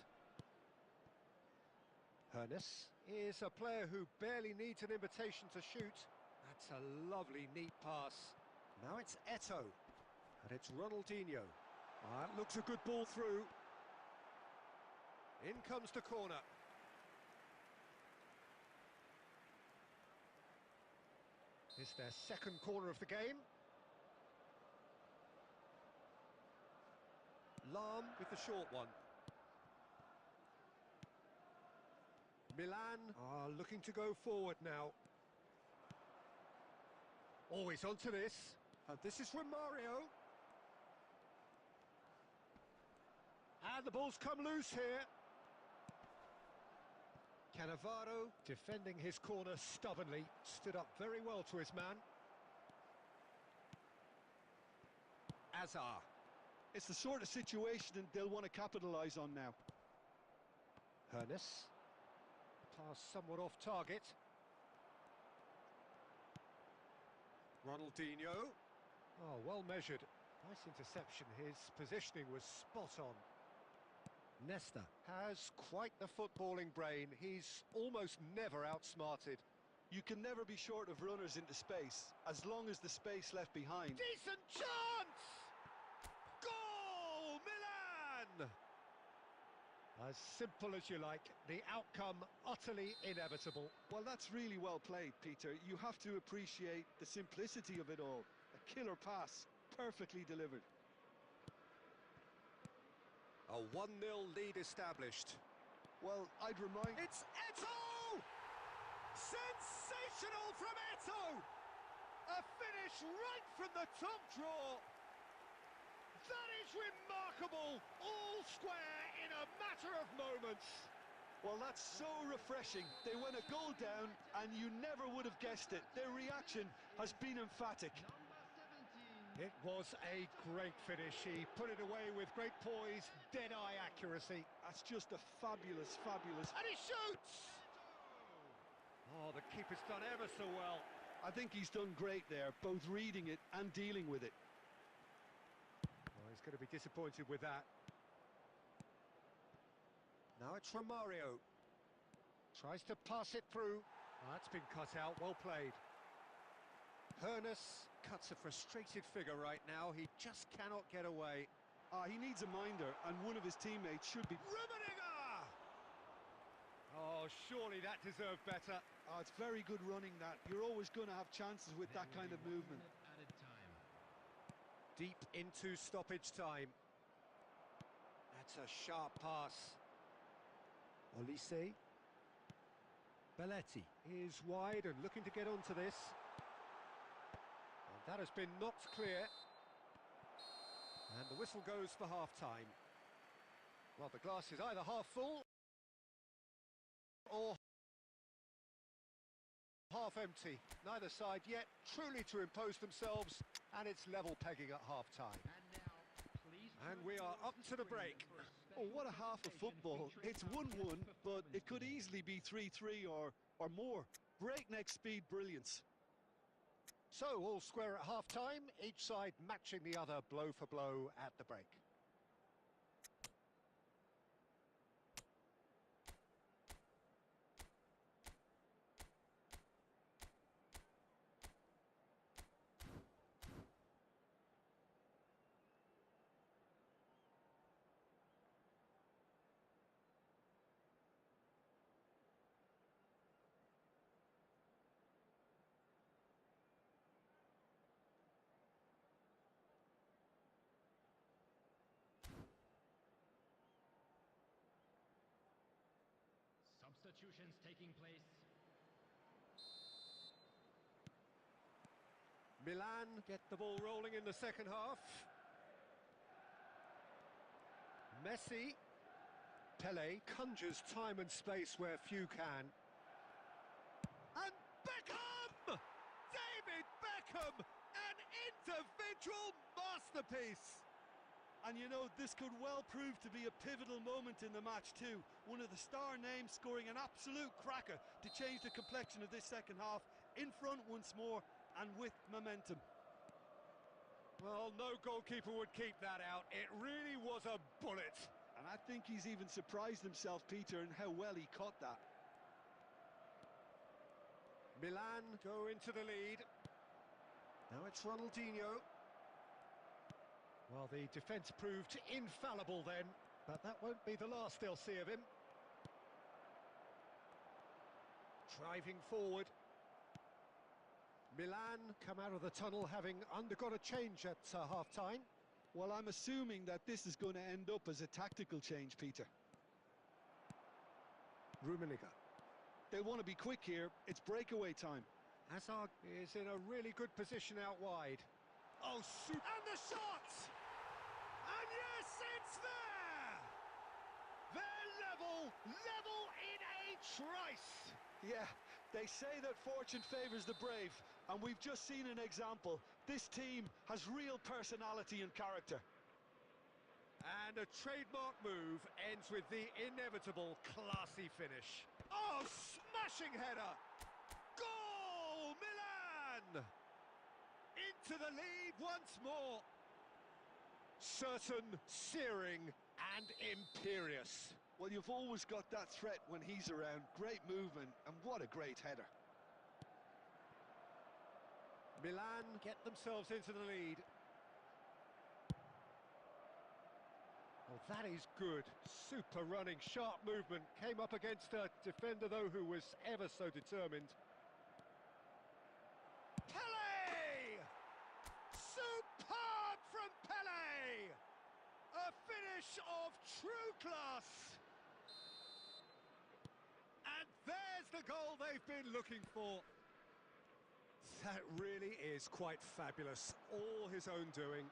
Ernest is a player who barely needs an invitation to shoot. That's a lovely, neat pass. Now it's Eto'o. And it's Ronaldinho. Oh, that looks a good ball through. In comes the corner. It's their second corner of the game. Lam with the short one. Milan are looking to go forward now. Always onto this. And this is from Mario. And the ball's come loose here. Cannavaro defending his corner stubbornly. Stood up very well to his man. Azar. It's the sort of situation they'll want to capitalise on now. Ernest. Pass somewhat off target. Ronaldinho. Oh, well measured. Nice interception. His positioning was spot on. Nesta has quite the footballing brain. He's almost never outsmarted. You can never be short of runners into space, as long as the space left behind. Decent chance! Goal! Milan! As simple as you like, the outcome utterly inevitable. Well, that's really well played, Peter. You have to appreciate the simplicity of it all. A killer pass, perfectly delivered. A 1-0 lead established. Well, I'd remind... It's Eto'o! Sensational from Eto'o! A finish right from the top draw. That is remarkable! All square in a matter of moments. Well, that's so refreshing. They went a goal down, and you never would have guessed it. Their reaction has been emphatic. Number 17, It was a great finish. He put it away with great poise, dead-eye accuracy. That's just a fabulous, fabulous... And he shoots! Oh, the keeper's done ever so well. I think he's done great there, both reading it and dealing with it. Oh, he's going to be disappointed with that. Now it's Romario. Tries to pass it through. Oh, that's been cut out, well played. Hernus cuts a frustrated figure right now. He just cannot get away. He needs a minder, and one of his teammates should be... Rummenigge! Oh, surely that deserved better. Oh, it's very good running, that. You're always going to have chances with that kind of movement. Added time. Deep into stoppage time. That's a sharp pass. Olise. Belletti is wide and looking to get onto this. And that has been knocked clear. And the whistle goes for half-time. Well, the glass is either half full or half empty. Neither side yet truly to impose themselves, and it's level pegging at half-time. And we are up to the break. Oh, what a half of football. It's 1-1, but it could easily be 3-3 or more. Breakneck speed brilliance. So, all square at half-time, each side matching the other blow for blow at the break. Substitutions taking place. Milan get the ball rolling in the second half. Messi. Pele conjures time and space where few can. And Beckham! David Beckham! An individual masterpiece! And you know, this could well prove to be a pivotal moment in the match too. One of the star names scoring an absolute cracker to change the complexion of this second half. In front once more and with momentum. Well, no goalkeeper would keep that out. It really was a bullet. And I think he's even surprised himself, Peter, in how well he caught that. Milan go into the lead. Now it's Ronaldinho. Well, the defence proved infallible then, but that won't be the last they'll see of him. Driving forward. Milan come out of the tunnel having undergone a change at half-time. Well, I'm assuming that this is going to end up as a tactical change, Peter. Rummenigge. They want to be quick here. It's breakaway time. Hazard is in a really good position out wide. Oh, super! And the shot! And yes, it's there! They're level in a trice! Yeah, they say that fortune favours the brave, and we've just seen an example. This team has real personality and character. And a trademark move ends with the inevitable classy finish. Oh, smashing header! Goal, Milan! Into the lead once more. Certain, searing and imperious. Well, you've always got that threat when he's around. Great movement, and what a great header. Milan get themselves into the lead. Oh, that is good. Super running, sharp movement. Came up against a defender, though, who was ever so determined. Pele! Superb from Pele! A finish of true class. And there's the goal they've been looking for. That really is quite fabulous. All his own doing.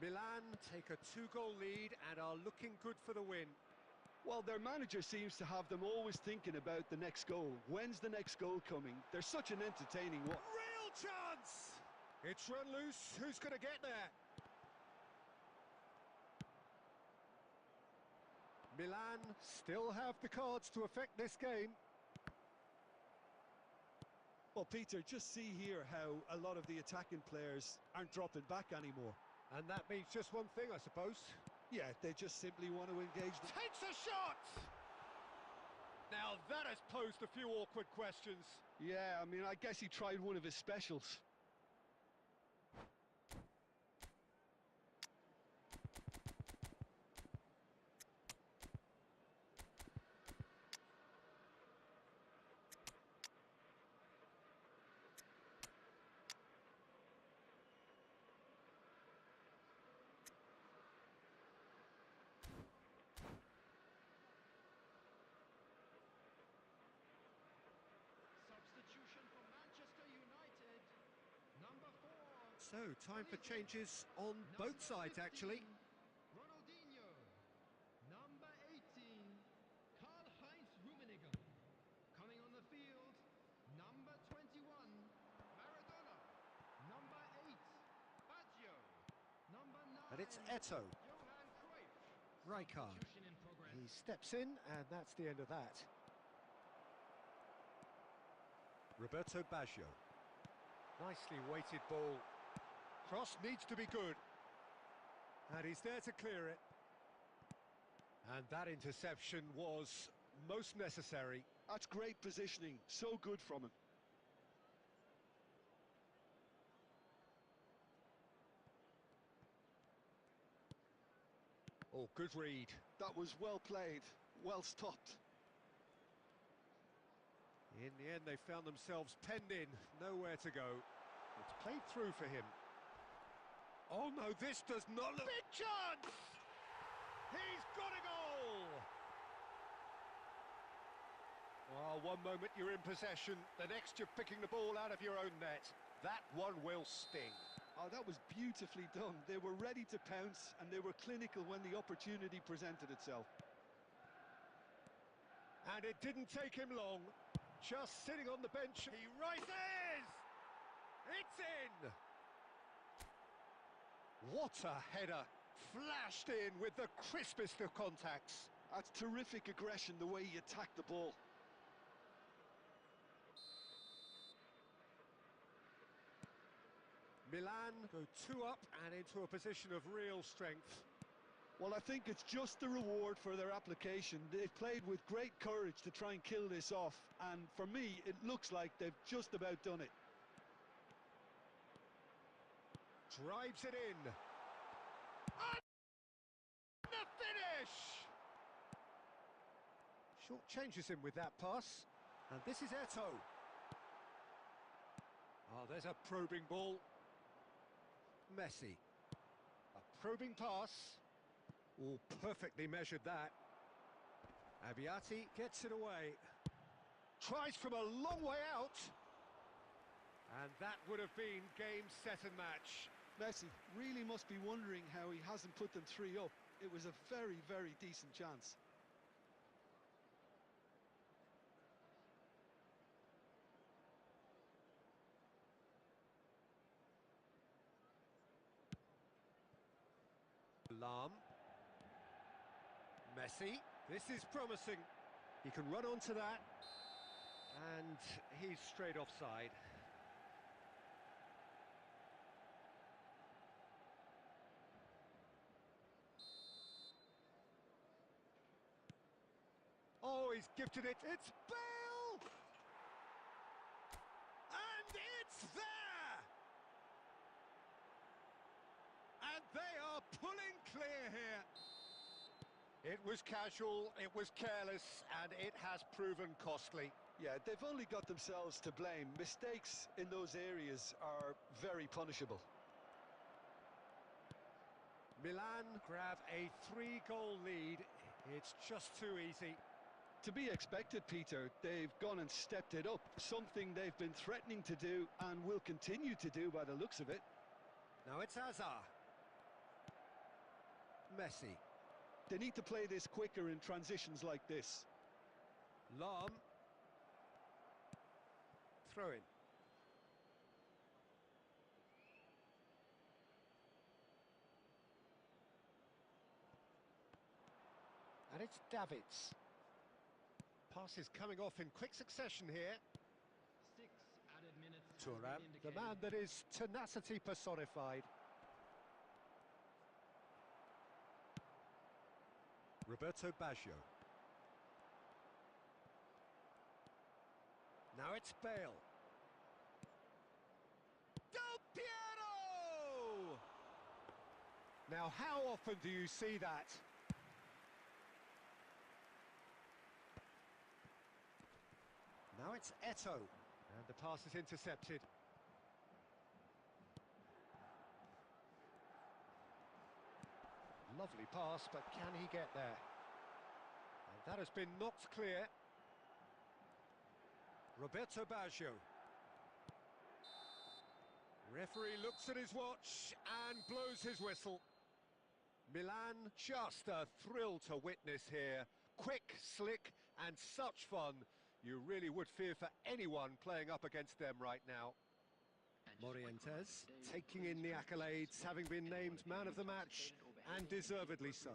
Milan take a 2-goal lead and are looking good for the win. Well, their manager seems to have them always thinking about the next goal. When's the next goal coming? They're such an entertaining one. Real chance! It's run loose, who's going to get there? Milan still have the cards to affect this game. Well, Peter, just see here how a lot of the attacking players aren't dropping back anymore. And that means just one thing, I suppose. Yeah, they just simply want to engage them. Takes a shot! Now that has posed a few awkward questions. Yeah, I mean, I guess he tried one of his specials. Substitution for Manchester United. Number 4. So, time for changes on both sides, actually. Ronaldinho. Number 18. Karl-Heinz Rummenigge. Coming on the field. Number 21. Maradona. Number 8. Baggio. Number 9. And it's Eto'o. Johan Cruyff. Rijkaard. Substitution in progress. He steps in, and that's the end of that. Roberto Baggio. Nicely weighted ball. Cross needs to be good. And he's there to clear it. And that interception was most necessary. That's great positioning, so good from him. Oh, good read. That was well played, well stopped. In the end, they found themselves penned in, nowhere to go. It's played through for him. Oh no, this does not look... Big chance! He's got a goal! Well, one moment you're in possession, the next you're picking the ball out of your own net. That one will sting. Oh, that was beautifully done. They were ready to pounce, and they were clinical when the opportunity presented itself. And it didn't take him long. Just sitting on the bench. He rises! It's in! What a header! Flashed in with the crispest of contacts. That's terrific aggression, the way he attacked the ball. Milan go 2 up and into a position of real strength. Well, I think it's just the reward for their application. They've played with great courage to try and kill this off, and for me, it looks like they've just about done it. Drives it in. And the finish! Short changes him with that pass. And this is Eto'o. Oh, there's a probing ball. Messi. A probing pass. Oh, perfectly measured that. Abbiati gets it away. Tries from a long way out. And that would have been game, set and match. Messi really must be wondering how he hasn't put them 3 up. It was a very, very decent chance. Lam. Messi. This is promising. He can run onto that. And he's straight offside. Oh, he's gifted it. It's Bale! And it's there! And they are pulling clear here. It was casual, it was careless, and it has proven costly. Yeah, they've only got themselves to blame. Mistakes in those areas are very punishable. Milan grab a 3-goal lead. It's just too easy. To be expected, Peter. They've gone and stepped it up. Something they've been threatening to do and will continue to do by the looks of it. Now it's Hazard. Messi. They need to play this quicker in transitions like this. Lam. Throw in. And it's Davids. Passes coming off in quick succession here. 6 added minutes has Thuram, been the indicated. man that is tenacity personified. Roberto Baggio. Now it's Bale. Del Piero! Now, how often do you see that? Now it's Eto'o. And the pass is intercepted. Lovely pass, but can he get there? And that has been knocked clear. Roberto Baggio. Referee looks at his watch and blows his whistle. Milan, just a thrill to witness here. Quick, slick, and such fun. You really would fear for anyone playing up against them right now. Morientes taking in the accolades, having been named man of the match, and deservedly so.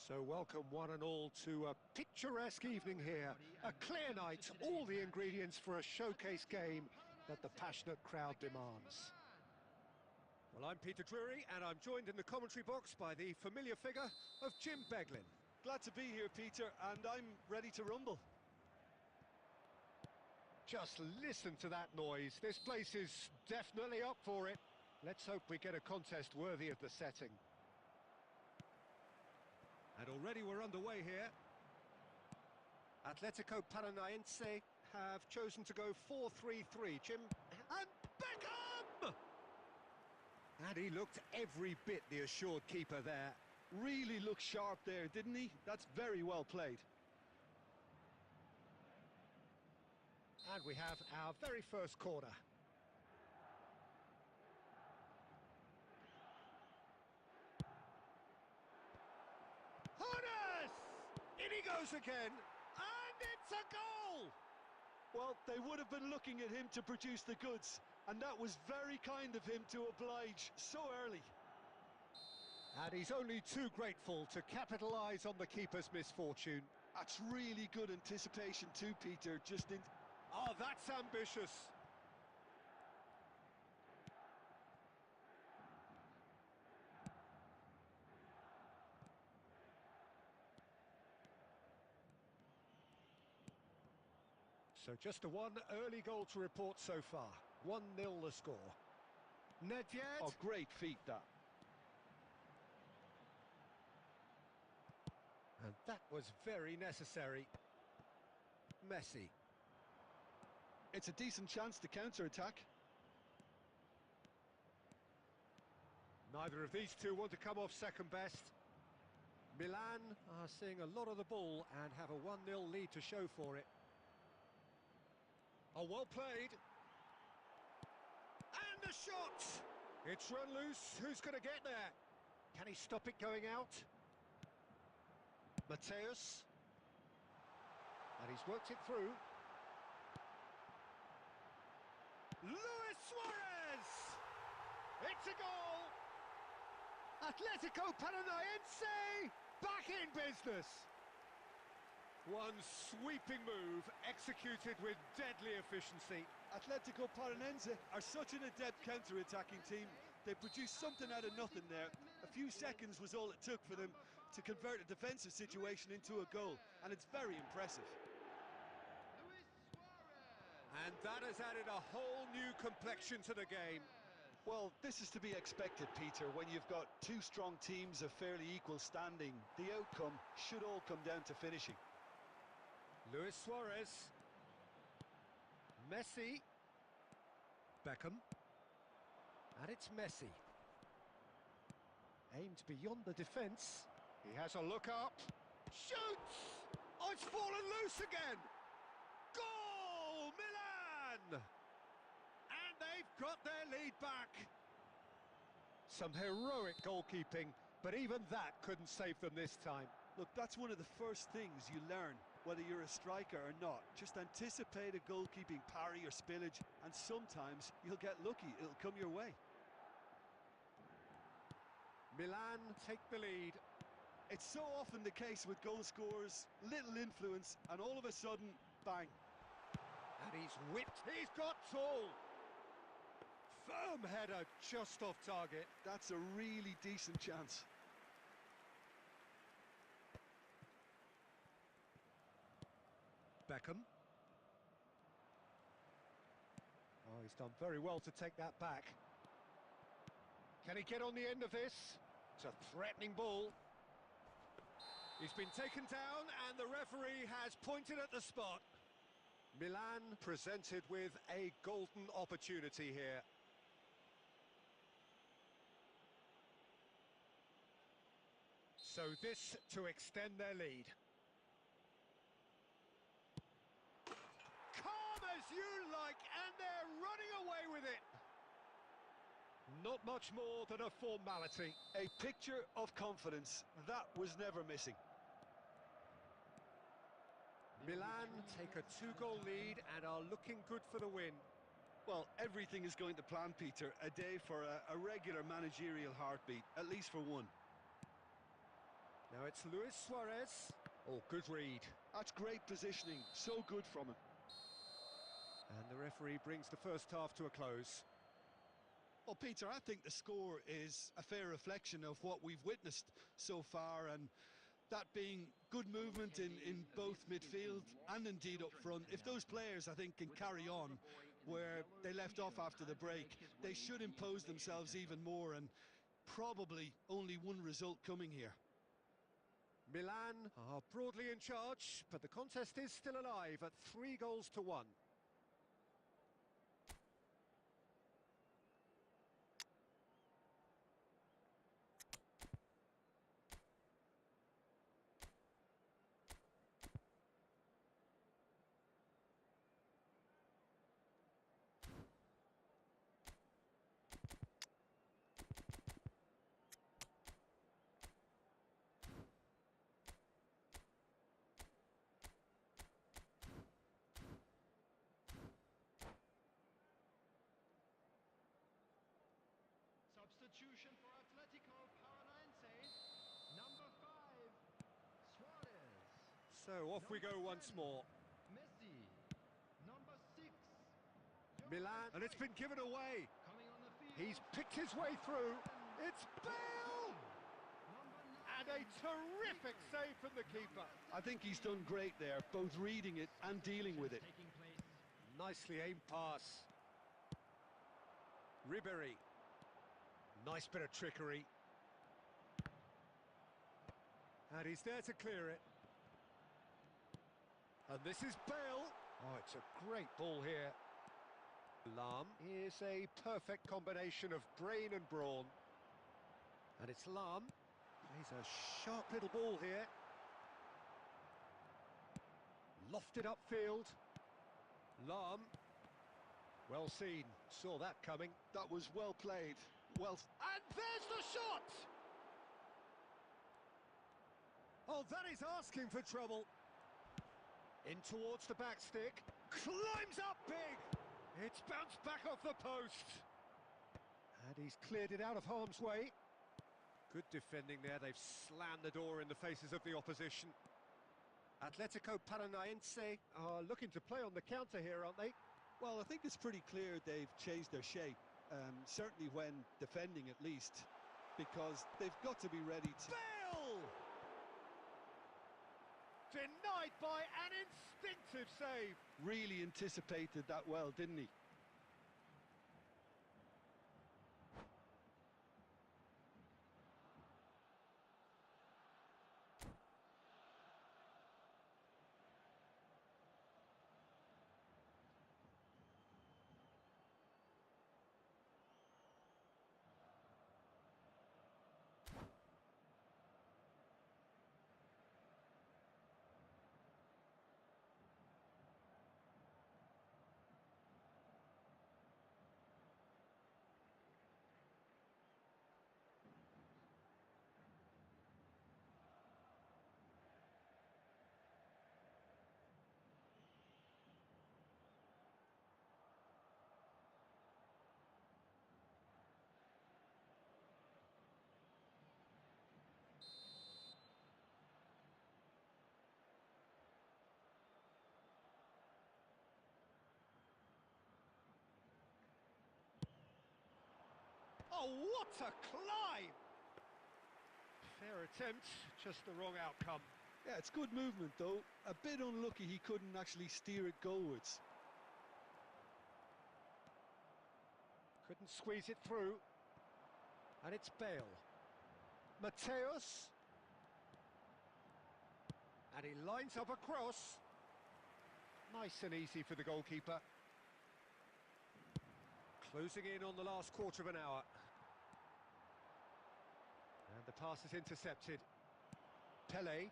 So welcome one and all to a picturesque evening here. A clear night, all the ingredients for a showcase game that the passionate crowd demands. Well, I'm Peter Drury, and I'm joined in the commentary box by the familiar figure of Jim Beglin. Glad to be here, Peter, and I'm ready to rumble. Just listen to that noise. This place is definitely up for it. Let's hope we get a contest worthy of the setting. And already we're underway here. Atletico Paranaense have chosen to go 4-3-3. Jim, and Beckham! And he looked every bit the assured keeper there. Really looked sharp there, didn't he? That's very well played. And we have our very first corner. Horace! In he goes again, and it's a goal! Well, they would have been looking at him to produce the goods, and that was very kind of him to oblige so early. And he's only too grateful to capitalise on the keeper's misfortune. That's really good anticipation too, Peter, just in... Oh, that's ambitious. So just a one early goal to report so far. 1-0 the score. Nedved. Oh, great feat, that. And that was very necessary. Messi. It's a decent chance to counter-attack. Neither of these two want to come off second best. Milan are seeing a lot of the ball and have a 1-0 lead to show for it. Oh, well played. And the shot! It's run loose. Who's going to get there? Can he stop it going out? Mateus. And he's worked it through. Luis Suarez! It's a goal! Atletico Paranaense back in business! One sweeping move executed with deadly efficiency. Atletico Paranaense are such an adept counter-attacking team. They produced something out of nothing there. A few seconds was all it took for them to convert a defensive situation into a goal, and it's very impressive. And that has added a whole new complexion to the game. Well, this is to be expected, Peter. When you've got two strong teams of fairly equal standing, the outcome should all come down to finishing. Luis Suarez. Messi. Beckham. And it's Messi. Aimed beyond the defence. He has a look up. Shoots! Oh, it's fallen loose again! Goal! Milan! And they've got their lead back. Some heroic goalkeeping, but even that couldn't save them this time. Look, that's one of the first things you learn, whether you're a striker or not. Just anticipate a goalkeeping parry or spillage, and sometimes you'll get lucky. It'll come your way. Milan take the lead. It's so often the case with goal scorers, little influence, and all of a sudden, bang. And he's whipped. He's got tall. Firm header just off target. That's a really decent chance. Beckham. Oh, he's done very well to take that back. Can he get on the end of this? It's a threatening ball. He's been taken down and the referee has pointed at the spot. Milan presented with a golden opportunity here. So this to extend their lead. Calm as you like, and they're running away with it. Not much more than a formality. A picture of confidence. That was never missing. Milan take a 2-goal lead and are looking good for the win. Well, everything is going to plan, Peter. A day for a regular managerial heartbeat, at least for one. Now it's Luis Suarez. Oh, good read. That's great positioning. So good from him. And the referee brings the first half to a close. Well, Peter, I think the score is a fair reflection of what we've witnessed so far, and that being good movement in both midfield and indeed up front. If those players, I think, can carry on where they left off after the break, they should impose themselves even more, and probably only one result coming here. Milan are broadly in charge, but the contest is still alive at 3-1. Substitution for Atletico Paranaense, number 5, Suarez. So off we go once more. Messi, number 6. Milan, and it's been given away. Coming on the field. He's picked his way through. It's Bale! Number 9. And a terrific save from the keeper. I think he's done great there, both reading it and dealing with it. Taking place. Nicely aimed pass. Ribéry. Nice bit of trickery. And he's there to clear it. And this is Bale. Oh, it's a great ball here. Lahm is a perfect combination of brain and brawn. And it's Lahm. Plays a sharp little ball here. Lofted upfield. Lahm. Well seen. Saw that coming. That was well played. Well... And there's the shot! Oh, that is asking for trouble. In towards the back stick. Climbs up big! It's bounced back off the post. And he's cleared it out of harm's way. Good defending there. They've slammed the door in the faces of the opposition. Atletico Paranaense are looking to play on the counter here, aren't they? Well, I think it's pretty clear they've changed their shape. Certainly when defending, at least. Because they've got to be ready to... Bale! Denied by an instinctive save. Really anticipated that well, didn't he? Oh, what a climb! Fair attempt, just the wrong outcome. Yeah, it's good movement, though. A bit unlucky he couldn't actually steer it goalwards. Couldn't squeeze it through. And it's Bale. Mateus. And he lines up a cross. Nice and easy for the goalkeeper. Closing in on the last quarter of an hour. And the pass is intercepted. Pele.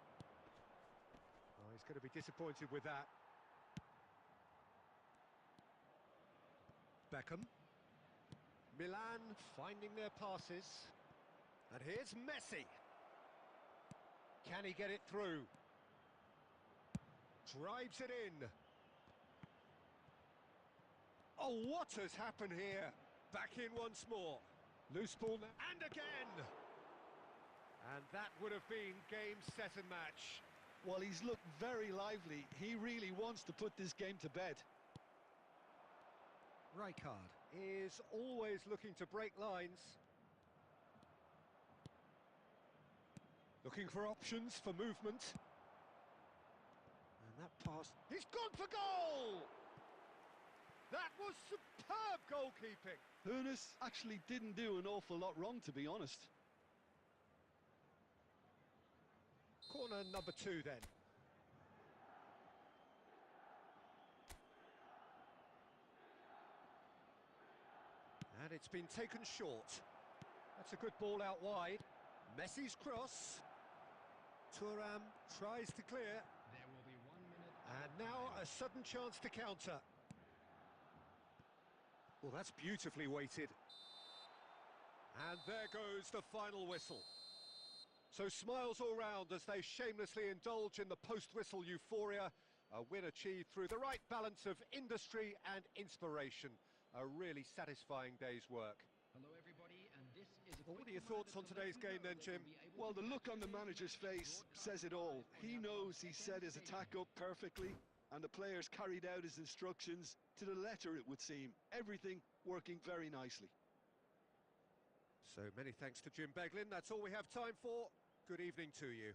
Oh, he's going to be disappointed with that. Beckham. Milan finding their passes. And here's Messi. Can he get it through? Drives it in. Oh, what has happened here? Back in once more. Loose ball now. And again! And that would have been game, set and match. Well, he's looked very lively. He really wants to put this game to bed. Rijkaard is always looking to break lines. Looking for options for movement. And that pass... He's gone for goal! That was superb goalkeeping. Hoeneß actually didn't do an awful lot wrong, to be honest. Corner number 2 then. And it's been taken short. That's a good ball out wide. Messi's cross. Thuram tries to clear. There will be 1 minute. And now a sudden chance to counter. Well, that's beautifully weighted. And there goes the final whistle. So smiles all round as they shamelessly indulge in the post-whistle euphoria. A win achieved through the right balance of industry and inspiration. A really satisfying day's work. Hello, everybody, and this is a Well, what quick are your reminder thoughts on to today's let you game know then, that Jim? you'll be able Well, to the look on the participate manager's in face broadcast says it all. on He our knows he set his second attack station. up perfectly, and the players carried out his instructions to the letter, it would seem. Everything working very nicely. So many thanks to Jim Beglin. That's all we have time for. Good evening to you.